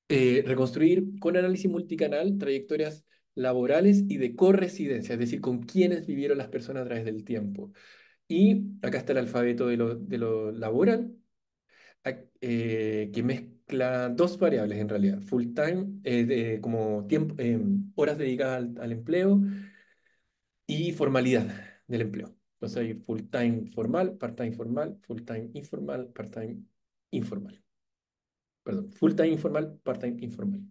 reconstruir con análisis multicanal trayectorias laborales y de corresidencia, es decir, con quiénes vivieron las personas a través del tiempo. Y acá está el alfabeto de lo laboral, que mezcla dos variables en realidad, full time, como tiempo, horas dedicadas al empleo y formalidad del empleo. Entonces hay full time formal, full time informal, part-time informal. Perdón, full time informal, part-time informal.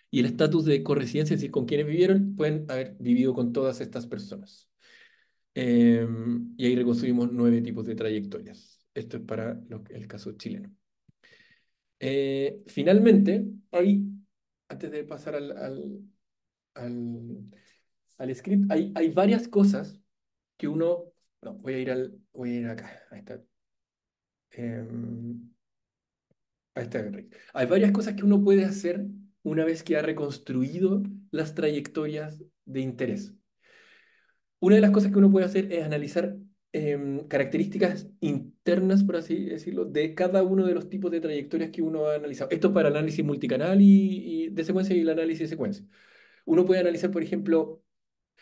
Y el estatus de correscencia, es decir, con quienes vivieron, pueden haber vivido con todas estas personas. Y ahí reconstruimos 9 tipos de trayectorias. Esto es para el caso chileno. Finalmente, antes de pasar al, al script, hay varias cosas que uno... No, voy a ir acá. Ahí está. Em, Ahí está, Enrique. Hay varias cosas que uno puede hacer una vez que ha reconstruido las trayectorias de interés. Una de las cosas que uno puede hacer es analizar características internas, por así decirlo, de cada uno de los tipos de trayectorias que uno ha analizado. Esto es para el análisis multicanal y de secuencia y el análisis de secuencia. Uno puede analizar, por ejemplo,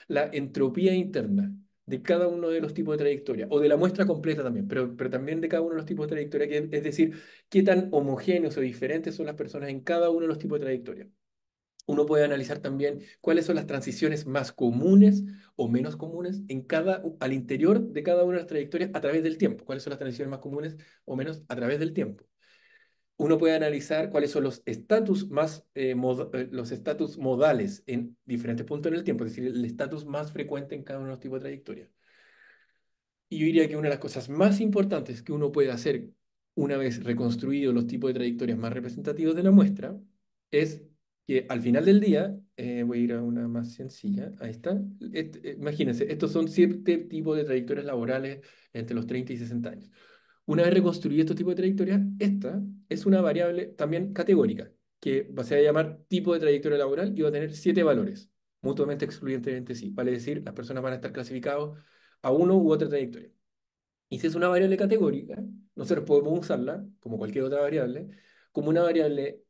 la entropía interna de cada uno de los tipos de trayectoria, o de la muestra completa también, pero también de cada uno de los tipos de trayectoria, es decir, qué tan homogéneos o diferentes son las personas en cada uno de los tipos de trayectoria. Uno puede analizar también cuáles son las transiciones más comunes o menos comunes al interior de cada una de las trayectorias a través del tiempo. ¿Cuáles son las transiciones más comunes o menos a través del tiempo? Uno puede analizar cuáles son los estatus modales en diferentes puntos en el tiempo, es decir, el estatus más frecuente en cada uno de los tipos de trayectorias. Y yo diría que una de las cosas más importantes que uno puede hacer una vez reconstruidos los tipos de trayectorias más representativos de la muestra es que al final del día, voy a ir a una más sencilla, ahí está. Imagínense, estos son 7 tipos de trayectorias laborales entre los 30 y 60 años. Una vez reconstruido estos tipos de trayectorias, esta es una variable también categórica, que se va a llamar tipo de trayectoria laboral y va a tener 7 valores, mutuamente excluyentes entre sí. Vale decir, las personas van a estar clasificadas a uno u otra trayectoria. Y si es una variable categórica, nosotros podemos usarla, como cualquier otra variable, como una variable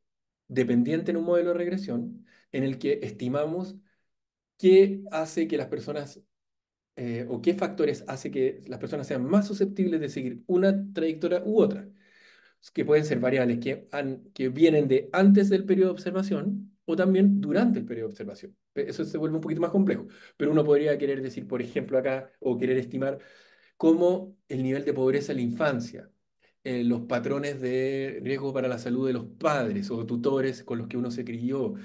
dependiente en un modelo de regresión, en el que estimamos qué hace que las personas, o qué factores hace que las personas sean más susceptibles de seguir una trayectoria u otra, que pueden ser variables que vienen de antes del periodo de observación o también durante el periodo de observación. Eso se vuelve un poquito más complejo, pero uno podría querer decir, por ejemplo, acá, o querer estimar cómo el nivel de pobreza en la infancia, los patrones de riesgo para la salud de los padres o tutores con los que uno se crió,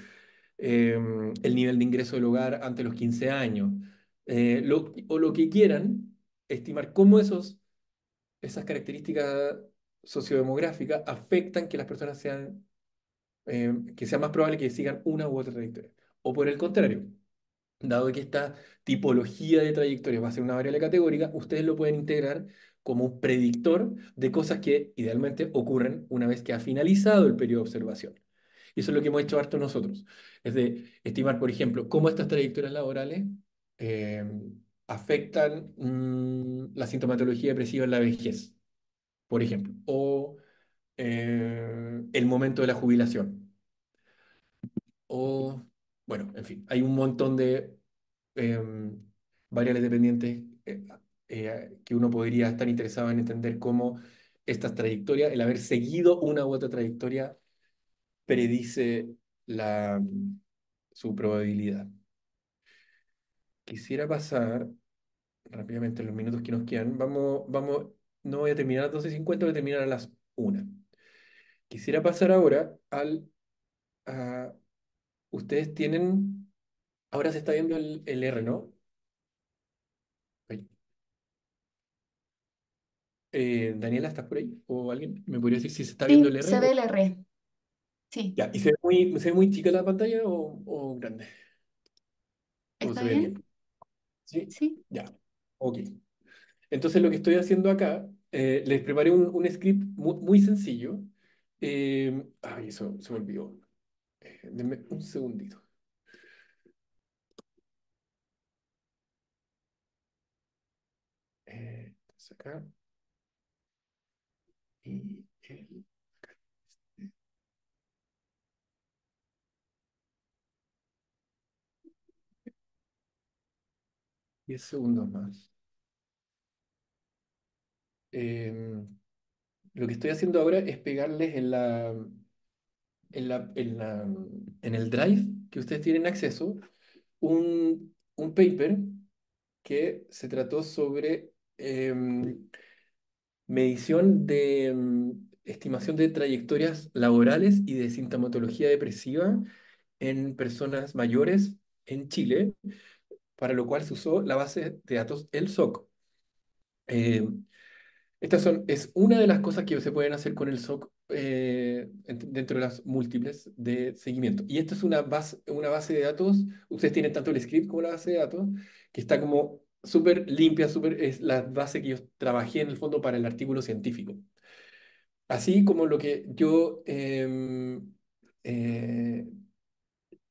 el nivel de ingreso del hogar ante los 15 años, o lo que quieran, estimar cómo esas características sociodemográficas afectan que las personas que sea más probable que sigan una u otra trayectoria. O por el contrario, dado que esta tipología de trayectoria va a ser una variable categórica, ustedes lo pueden integrar como un predictor de cosas que idealmente ocurren una vez que ha finalizado el periodo de observación. Y eso es lo que hemos hecho harto nosotros. Es de estimar, por ejemplo, cómo estas trayectorias laborales eh, afectan la sintomatología depresiva en la vejez, por ejemplo, o el momento de la jubilación, o, bueno, en fin, hay un montón de variables dependientes que uno podría estar interesado en entender cómo estas trayectorias, el haber seguido una u otra trayectoria, predice la, su probabilidad. Quisiera pasar rápidamente los minutos que nos quedan. No voy a terminar a las 12:50, voy a terminar a las 1. Quisiera pasar ahora a, ustedes tienen, ahora se está viendo el R, ¿no? Ay, Daniela, ¿estás por ahí? ¿O alguien me podría decir si se está viendo el Sí, R? se ve el R. Sí, Ya, ¿y se ve muy chica la pantalla o grande? ¿O ¿está se ve bien? bien? ¿Sí? Sí. Ya, ok. Entonces lo que estoy haciendo acá, les preparé un script muy sencillo. Ay, eso se me olvidó. Denme un segundito. Entonces acá. Y el 10 segundos más. Eh, lo que estoy haciendo ahora es pegarles en el Drive que ustedes tienen acceso un paper que se trató sobre medición de estimación de trayectorias laborales y de sintomatología depresiva en personas mayores en Chile, para lo cual se usó la base de datos el SOC. Eh, es una de las cosas que se pueden hacer con el SOC dentro de las múltiples de seguimiento. Y esto es una base de datos, ustedes tienen tanto el script como la base de datos, que está como súper limpia, es la base que yo trabajé en el fondo para el artículo científico. Así como lo que yo eh,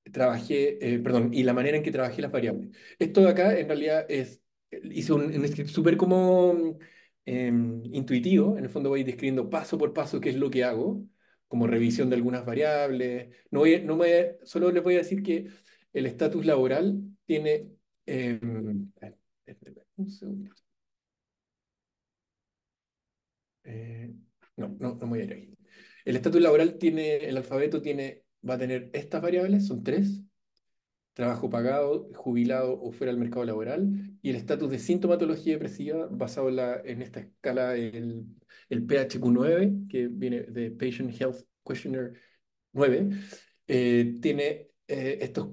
trabajé, perdón, y la manera en que trabajé las variables. Esto de acá en realidad hice un script súper como intuitivo, en el fondo voy describiendo paso por paso qué es lo que hago, como revisión de algunas variables. Solo les voy a decir que el estatus laboral tiene... un segundo. Eh, no me voy a ir ahí. El estatus laboral tiene, el alfabeto tiene, va a tener estas variables, son tres: trabajo pagado, jubilado o fuera del mercado laboral, y el estatus de sintomatología depresiva basado en esta escala, el PHQ-9, que viene de Patient Health Questionnaire 9, tiene estos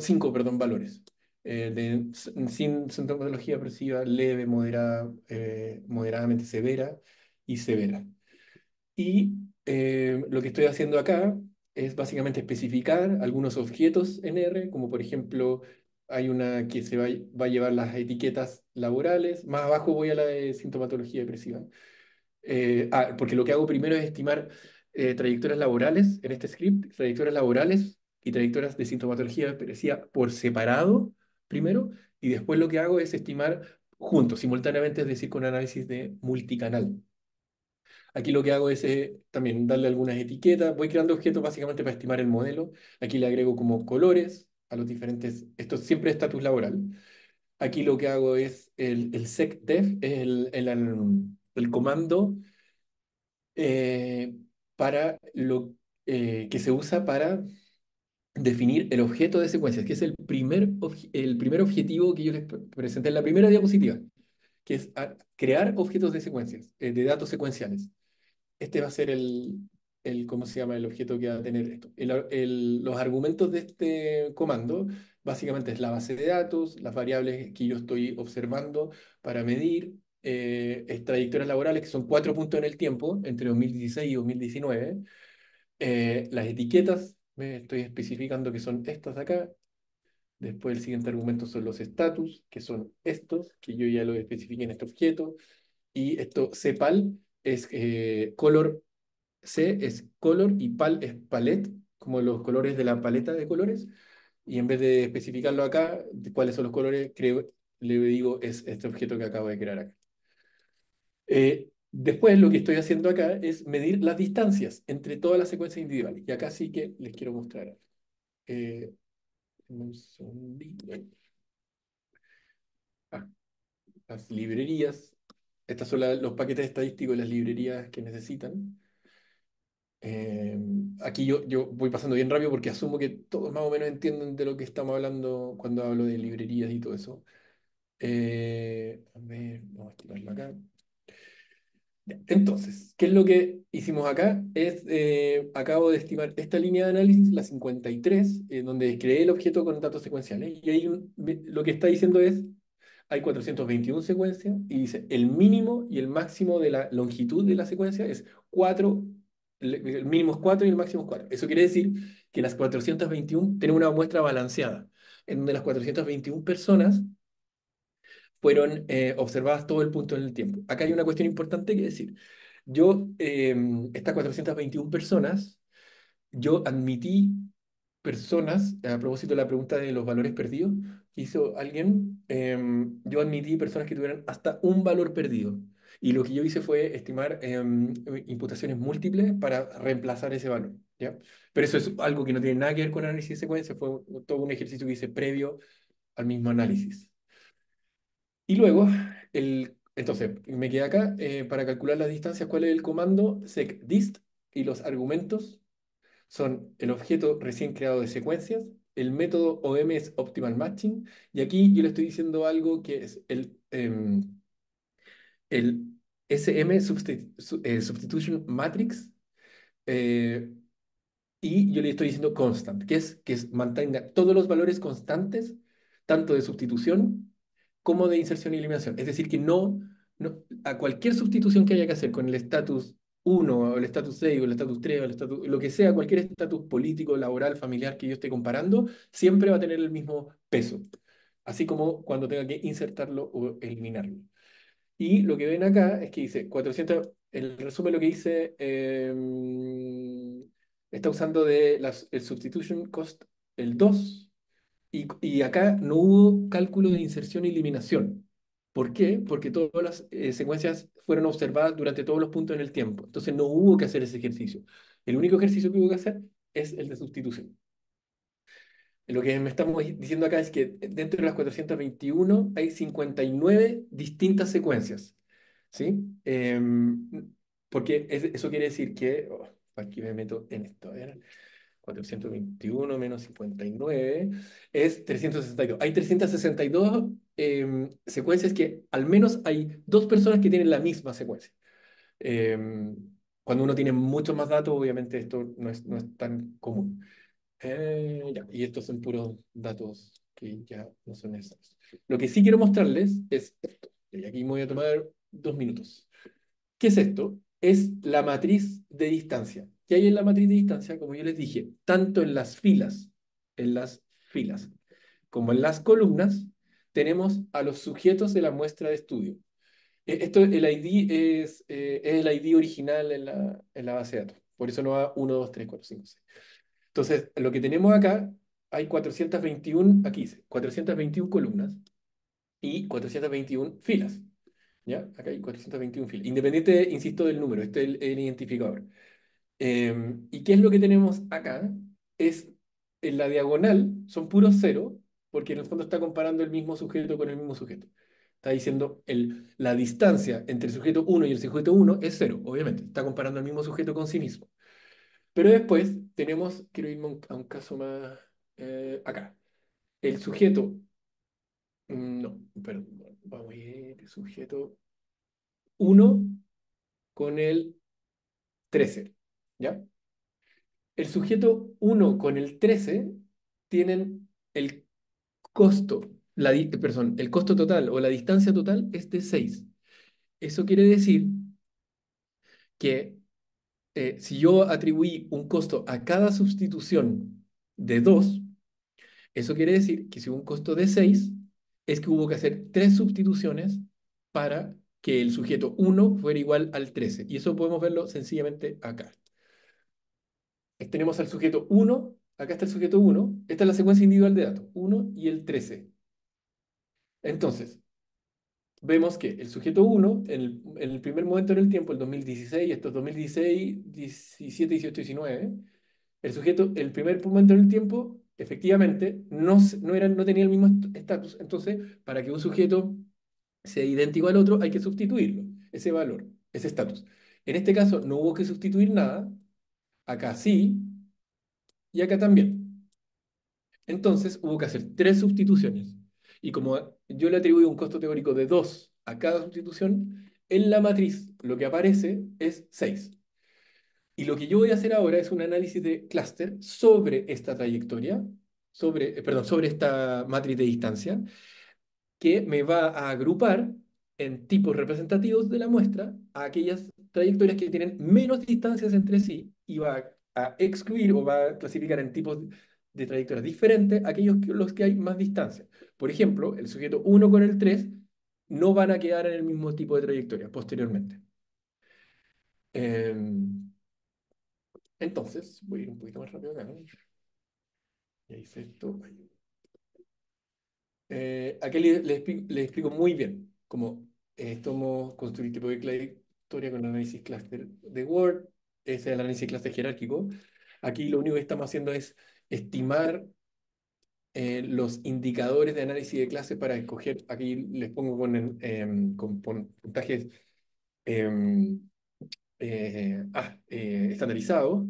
cinco, perdón, valores. Sin sintomatología depresiva leve, moderada, moderadamente severa y severa. Y lo que estoy haciendo acá es básicamente especificar algunos objetos en R, como por ejemplo, hay una que va a llevar las etiquetas laborales, más abajo voy a la de sintomatología depresiva. Porque lo que hago primero es estimar trayectorias laborales en este script, trayectorias laborales y trayectorias de sintomatología depresiva por separado primero, y después lo que hago es estimar juntos, simultáneamente, es decir, con análisis de multicanal. Aquí lo que hago es también darle algunas etiquetas. Voy creando objetos básicamente para estimar el modelo. Aquí le agrego como colores a los diferentes. Esto es siempre estatus laboral. Aquí lo que hago es el secdef, es el comando eh, para que se usa para definir el objeto de secuencias, que es el primer objetivo que yo les presenté en la primera diapositiva, que es crear objetos de secuencias, de datos secuenciales. Este va a ser ¿cómo se llama? El objeto que va a tener esto. Los argumentos de este comando básicamente es la base de datos, las variables que yo estoy observando para medir trayectorias laborales, que son 4 puntos en el tiempo, entre 2016 y 2019. Las etiquetas, me estoy especificando que son estas de acá. Después el siguiente argumento son los estatus, que son estos, que yo ya lo especifiqué en este objeto. Y esto, CPAL, es color. C es color y pal es palette, como los colores de la paleta de colores, y en vez de especificarlo acá, de cuáles son los colores, le digo es este objeto que acabo de crear acá. Después lo que estoy haciendo acá es medir las distancias entre todas las secuencias individuales. Y acá sí que les quiero mostrar algo. Eh, un segundito. Ah, las librerías. Estos son los paquetes estadísticos de las librerías que necesitan. Aquí yo voy pasando bien rápido porque asumo que todos más o menos entienden de lo que estamos hablando cuando hablo de librerías y todo eso. A ver, vamos a estirarlo acá. Ya, entonces, ¿qué es lo que hicimos acá? Acabo de estimar esta línea de análisis, la 53, donde creé el objeto con datos secuenciales. Y ahí lo que está diciendo es, hay 421 secuencias y dice, el mínimo y el máximo de la longitud de la secuencia es 4, el mínimo es 4 y el máximo es 4. Eso quiere decir que las 421 tienen una muestra balanceada, en donde las 421 personas fueron observadas todo el punto en el tiempo. Acá hay una cuestión importante que decir. Estas 421 personas, yo admití personas, a propósito de la pregunta de los valores perdidos que hizo alguien, yo admití personas que tuvieran hasta un valor perdido. Y lo que yo hice fue estimar imputaciones múltiples para reemplazar ese valor, ¿ya? Pero eso es algo que no tiene nada que ver con análisis de secuencia, fue todo un ejercicio que hice previo al mismo análisis. Y luego, entonces, me queda acá, para calcular las distancias, ¿cuál es el comando? Secdist, y los argumentos son el objeto recién creado de secuencias, el método OM es Optimal Matching, y aquí yo le estoy diciendo algo que es el Substitution Matrix, eh, y yo le estoy diciendo constant, que es mantenga todos los valores constantes, tanto de sustitución como de inserción y eliminación. Es decir, que a cualquier sustitución que haya que hacer con el estatus 1 o el estatus 6 o el estatus 3 o el estatus, lo que sea, cualquier estatus político, laboral, familiar que yo esté comparando, siempre va a tener el mismo peso. Así como cuando tenga que insertarlo o eliminarlo. Y lo que ven acá es que dice 400, el resumen lo que dice, está usando el substitution cost, el 2, y acá no hubo cálculo de inserción y eliminación. ¿Por qué? Porque todas las secuencias fueron observadas durante todos los puntos en el tiempo. Entonces no hubo que hacer ese ejercicio. El único ejercicio que hubo que hacer es el de sustitución. Lo que me estamos diciendo acá es que dentro de las 421 hay 59 distintas secuencias, ¿sí? Porque eso quiere decir que, aquí me meto en esto, a ver, 421 menos 59 es 362. Hay 362 secuencias que al menos hay dos personas que tienen la misma secuencia. Em, Cuando uno tiene muchos más datos, obviamente esto no es tan común. Ya, y estos son puros datos que ya no son necesarios. Lo que sí quiero mostrarles es esto. Y aquí me voy a tomar 2 minutos. ¿Qué es esto? Es la matriz de distancia. ¿Qué hay en la matriz de distancia? Como yo les dije, tanto en las filas, como en las columnas, tenemos a los sujetos de la muestra de estudio. El ID es el ID original en la base de datos. Por eso no va 1, 2, 3, 4, 5, 6. Entonces, lo que tenemos acá, hay 421, aquí dice, 421 columnas y 421 filas. ¿Ya? Acá hay 421 filas. Independiente, insisto, del número, este es el identificador. ¿Y qué es lo que tenemos acá? Es en la diagonal, son puros ceros, porque en el fondo está comparando el mismo sujeto con el mismo sujeto. Está diciendo la distancia entre el sujeto uno y el sujeto uno es cero, obviamente. Está comparando el mismo sujeto con sí mismo. Pero después tenemos, quiero irme a un caso más acá. El sujeto, no, perdón, vamos a ir, el sujeto uno con el 13, ¿ya? El sujeto uno con el 13 tienen el costo, perdón, el costo total o la distancia total es de 6. Eso quiere decir que si yo atribuí un costo a cada sustitución de 2, eso quiere decir que si hubo un costo de 6, es que hubo que hacer 3 sustituciones para que el sujeto uno fuera igual al 13. Y eso podemos verlo sencillamente acá. tenemos al sujeto 1, acá está el sujeto 1, esta es la secuencia individual de datos, 1 y el 13. Entonces, vemos que el sujeto 1, en el primer momento en el tiempo, el 2016, esto es 2016, 17, 18, 19, el sujeto, el primer momento en el tiempo, efectivamente, no tenía el mismo estatus. Entonces, para que un sujeto sea idéntico al otro, hay que sustituirlo, ese valor, ese estatus. En este caso, no hubo que sustituir nada, acá sí, y acá también. Entonces, hubo que hacer tres sustituciones. Y como yo le atribuyo un costo teórico de 2 a cada sustitución, en la matriz lo que aparece es 6. Y lo que yo voy a hacer ahora es un análisis de clúster sobre esta trayectoria, perdón, sobre esta matriz de distancia, que me va a agrupar en tipos representativos de la muestra a aquellas trayectorias que tienen menos distancias entre sí y va a excluir o va a clasificar en tipos de trayectorias diferentes aquellos los que hay más distancia. Por ejemplo, el sujeto 1 con el 3 no van a quedar en el mismo tipo de trayectoria posteriormente. Em, entonces, voy a ir un poquito más rápido acá, ¿no? Ya hice esto. Aquí le explico muy bien cómo estamos construir tipo de trayectoria con análisis clúster de Word. Ese es el análisis clúster jerárquico. Aquí lo único que estamos haciendo es estimar los indicadores de análisis de clase para escoger. Aquí les pongo con puntajes em, estandarizados,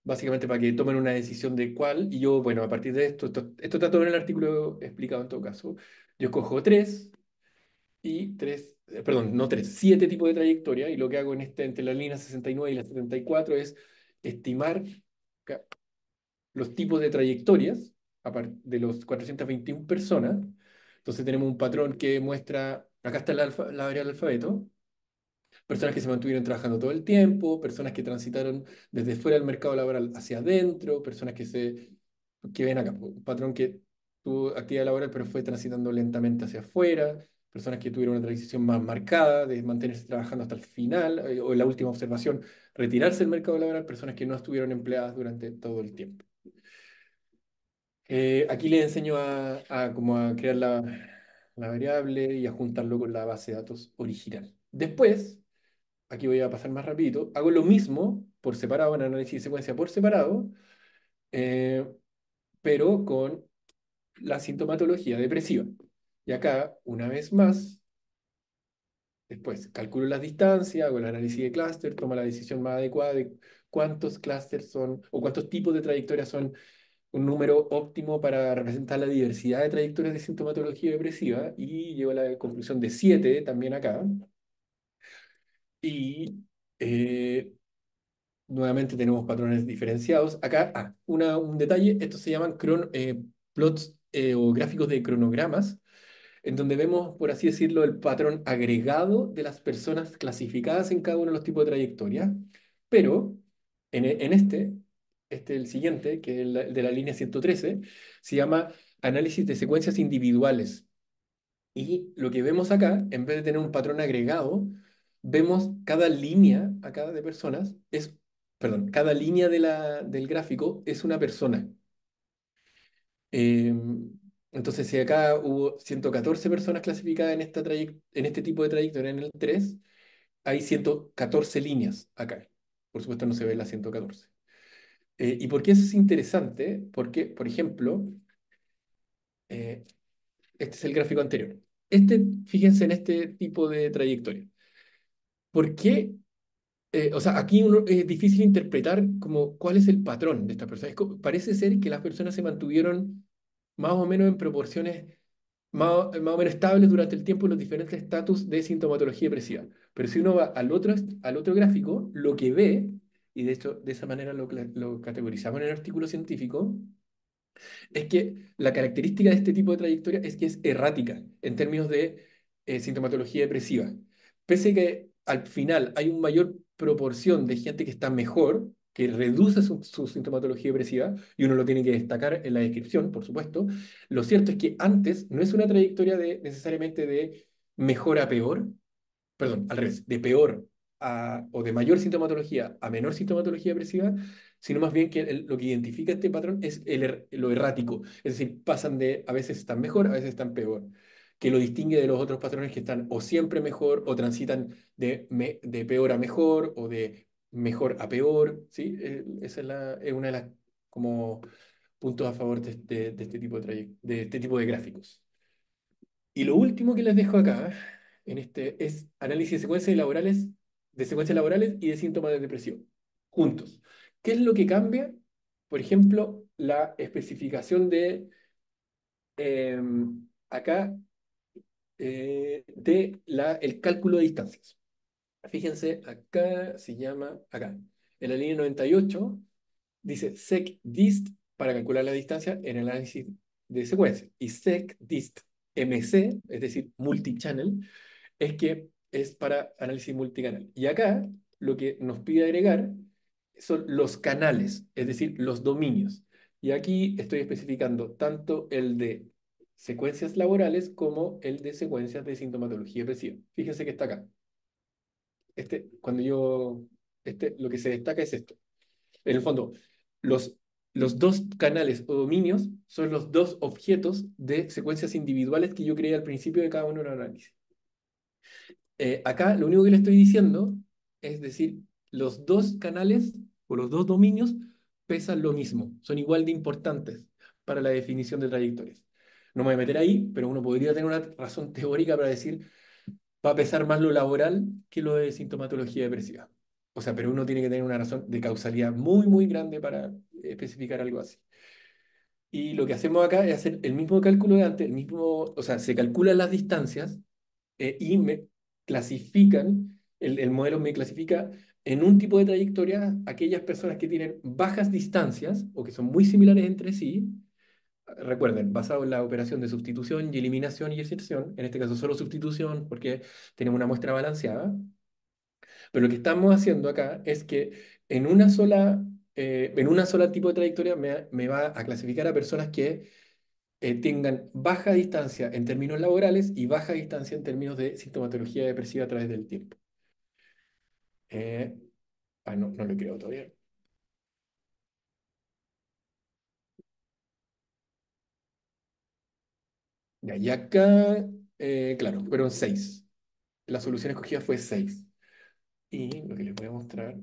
básicamente para que tomen una decisión de cuál, y yo, bueno, a partir de esto está todo en el artículo explicado en todo caso, yo escojo perdón, no tres, siete tipos de trayectoria, y lo que hago entre la línea 69 y la 74 es estimar ca- los tipos de trayectorias de los 421 personas. Entonces tenemos un patrón que muestra, acá está la variable alfabeto, personas que se mantuvieron trabajando todo el tiempo, personas que transitaron desde fuera del mercado laboral hacia adentro, personas que ven acá, un patrón que tuvo actividad laboral pero fue transitando lentamente hacia afuera, personas que tuvieron una transición más marcada de mantenerse trabajando hasta el final, o en la última observación, retirarse del mercado laboral, personas que no estuvieron empleadas durante todo el tiempo. Aquí les enseño como a crear la variable y a juntarlo con la base de datos original. Después, aquí voy a pasar más rapidito, hago lo mismo por separado, en análisis de secuencia por separado, eh, pero con la sintomatología depresiva. Y acá, una vez más, después calculo las distancias, hago el análisis de clúster, tomo la decisión más adecuada de cuántos clústeres son o cuántos tipos de trayectorias son un número óptimo para representar la diversidad de trayectorias de sintomatología depresiva, y llego a la conclusión de 7 también acá. Y nuevamente tenemos patrones diferenciados. Acá, un detalle, estos se llaman plots o gráficos de cronogramas, en donde vemos, por así decirlo, el patrón agregado de las personas clasificadas en cada uno de los tipos de trayectoria. Pero el siguiente, que es el de la línea 113, se llama análisis de secuencias individuales. Y lo que vemos acá, en vez de tener un patrón agregado, vemos cada línea acá de personas, perdón, cada línea del gráfico es una persona. Eh, entonces, si acá hubo 114 personas clasificadas en este tipo de trayectoria en el 3, hay 114 líneas acá. Por supuesto, no se ve la 114. ¿Y por qué eso es interesante? Porque, por ejemplo, eh, este es el gráfico anterior. Fíjense en este tipo de trayectoria. ¿Por qué? O sea, aquí es difícil interpretar como cuál es el patrón de esta persona. Parece ser que las personas se mantuvieron más o menos en proporciones más o menos estables durante el tiempo en los diferentes estatus de sintomatología depresiva. Pero si uno va al otro gráfico, lo que ve, y de hecho de esa manera lo categorizamos en el artículo científico, es que la característica de este tipo de trayectoria es que es errática en términos de sintomatología depresiva. Pese a que al final hay una mayor proporción de gente que está mejor, que reduce su sintomatología depresiva, y uno lo tiene que destacar en la descripción, por supuesto, lo cierto es que antes no es una trayectoria necesariamente de mejor a peor, perdón, al revés, de peor o de mayor sintomatología a menor sintomatología depresiva, sino más bien que lo que identifica este patrón es lo errático. Es decir, pasan de a veces están mejor, a veces están peor, que lo distingue de los otros patrones que están o siempre mejor o transitan de peor a mejor o de mejor a peor, ¿sí? Esa es una de las como puntos a favor de este tipo de este tipo de gráficos. Y lo último que les dejo acá es análisis de secuencias laborales y de síntomas de depresión, juntos. ¿Qué es lo que cambia? Por ejemplo, la especificación acá el cálculo de distancias. Fíjense, acá se llama, acá, en la línea 98 dice secdist para calcular la distancia en el análisis de secuencia. Y secdist MC, es decir, multichannel, es que es para análisis multicanal. Y acá lo que nos pide agregar son los canales, es decir, los dominios. Y aquí estoy especificando tanto el de secuencias laborales como el de secuencias de sintomatología depresiva. Fíjense que está acá. Lo que se destaca es esto. En el fondo, los, los dos canales o dominios son los dos objetos de secuencias individuales que yo creé al principio de cada uno de los análisis. Acá lo único que le estoy diciendo es decir, los dos canales o los dos dominios pesan lo mismo, son igual de importantes para la definición de trayectorias. No me voy a meter ahí, pero uno podría tener una razón teórica para decir va a pesar más lo laboral que lo de sintomatología depresiva. O sea, pero uno tiene que tener una razón de causalidad muy, muy grande para especificar algo así. Y lo que hacemos acá es hacer el mismo cálculo de antes, o sea, se calculan las distancias y me clasifican, el modelo me clasifica en un tipo de trayectoria aquellas personas que tienen bajas distancias o que son muy similares entre sí. Recuerden, basado en la operación de sustitución y eliminación y excepción, en este caso solo sustitución porque tenemos una muestra balanceada, pero lo que estamos haciendo acá es que en una sola tipo de trayectoria me va a clasificar a personas que tengan baja distancia en términos laborales y baja distancia en términos de sintomatología depresiva a través del tiempo. Eh, no, no lo creo todavía. Ya, y acá, claro, fueron 6. La solución escogida fue 6. Y lo que les voy a mostrar.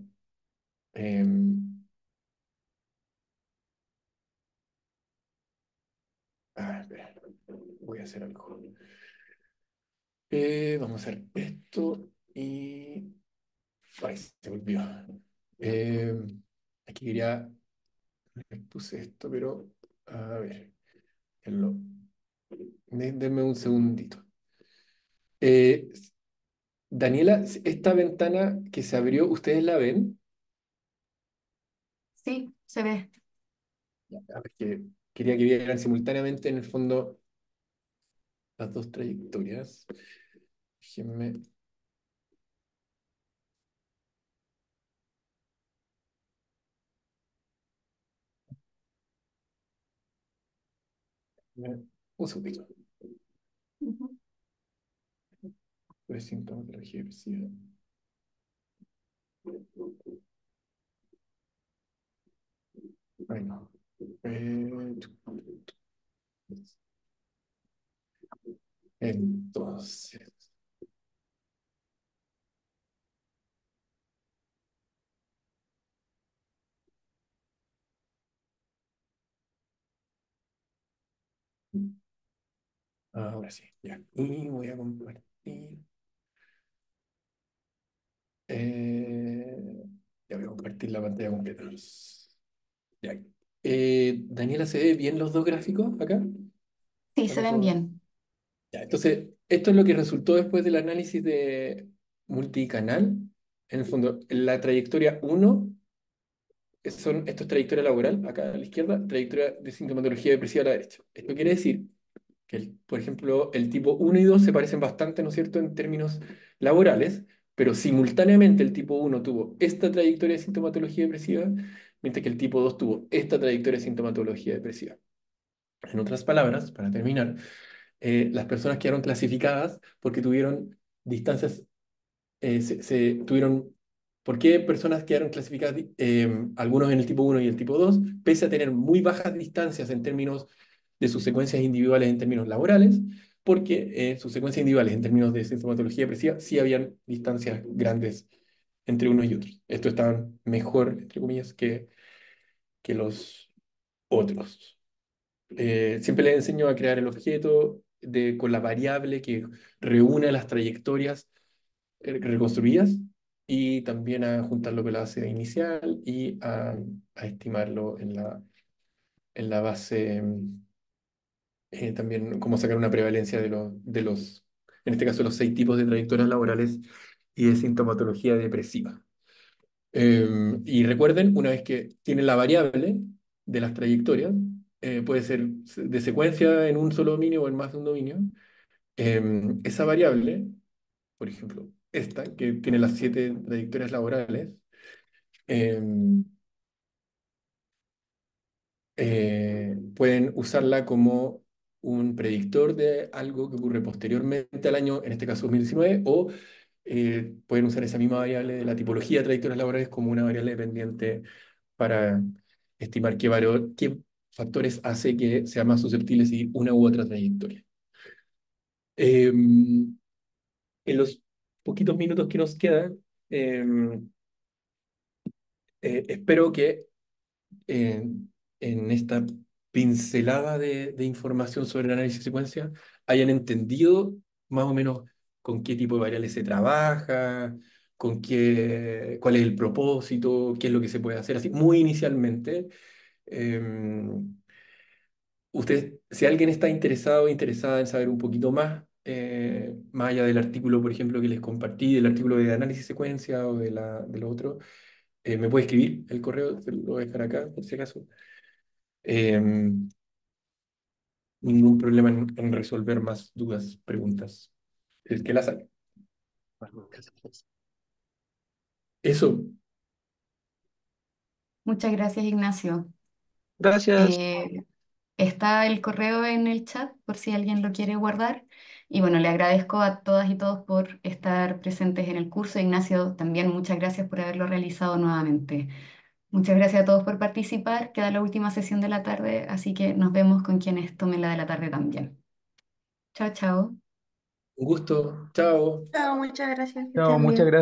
Espera, voy a hacer algo. Vamos a hacer esto y... Ay, se volvió. Aquí quería... Les puse esto, pero... A ver. Lo- Denme un segundito. Eh, Daniela, esta ventana que se abrió, ¿ustedes la ven? Sí, se ve. A ver, que quería que vieran simultáneamente en el fondo las dos trayectorias. Déjenme... Un segundito. Ujú. Sintomatología depresiva. Bueno. Eh, entonces... Ahora sí, ya. Y voy a compartir. eh, ya voy a compartir la pantalla completa. Ya. Daniela, ¿se ve bien los dos gráficos acá? Sí, se ¿Sale ven todo? bien. Ya, entonces, esto es lo que resultó después del análisis de multicanal. En el fondo, la trayectoria uno esto es trayectoria laboral, acá a la izquierda, trayectoria de sintomatología depresiva a la derecha. Esto quiere decir que, por ejemplo, el tipo uno y 2 se parecen bastante, ¿no es cierto?, en términos laborales, pero simultáneamente el tipo uno tuvo esta trayectoria de sintomatología depresiva, mientras que el tipo 2 tuvo esta trayectoria de sintomatología depresiva. En otras palabras, para terminar, las personas quedaron clasificadas porque tuvieron distancias se tuvieron, ¿por qué personas quedaron clasificadas, algunos en el tipo 1 y el tipo 2, pese a tener muy bajas distancias en términos de sus secuencias individuales en términos laborales? Porque sus secuencias individuales en términos de sintomatología depresiva sí habían distancias grandes entre unos y otros. Estos estaban mejor, entre comillas, que los otros. Siempre les enseño a crear el objeto con la variable que reúne las trayectorias reconstruidas y también a juntarlo con la base inicial y a estimarlo en la base, también cómo sacar una prevalencia en este caso, los 6 tipos de trayectorias laborales y de sintomatología depresiva. Y recuerden, una vez que tienen la variable de las trayectorias, puede ser de secuencia en un solo dominio o en más de un dominio, esa variable, por ejemplo, esta, que tiene las 7 trayectorias laborales, em, pueden usarla como un predictor de algo que ocurre posteriormente al año, en este caso 2019, o pueden usar esa misma variable de la tipología de trayectorias laborales como una variable dependiente para estimar qué factores hace que sea más susceptible de seguir una u otra trayectoria. En los poquitos minutos que nos quedan, espero que en esta pincelada de información sobre el análisis de secuencia hayan entendido más o menos con qué tipo de variables se trabaja, cuál es el propósito, qué es lo que se puede hacer, así muy inicialmente. Si alguien está interesado o interesada en saber un poquito más, más allá del artículo, por ejemplo, que les compartí, del artículo de análisis secuencia o de lo otro, me puede escribir el correo, se lo voy a dejar acá, por si acaso. Em, Ningún problema en resolver más dudas, preguntas, si es que las hay. Eso, Muchas gracias, Ignacio. Gracias. Eh, Está el correo en el chat por si alguien lo quiere guardar. Y bueno, le agradezco a todas y todos por estar presentes en el curso. Ignacio, también muchas gracias por haberlo realizado nuevamente. Muchas gracias a todos por participar. Queda la última sesión de la tarde, así que nos vemos con quienes tomen la de la tarde también. Chao, chao. un gusto, chao. Chao, muchas gracias, que Chao, estén muchas bien. gracias.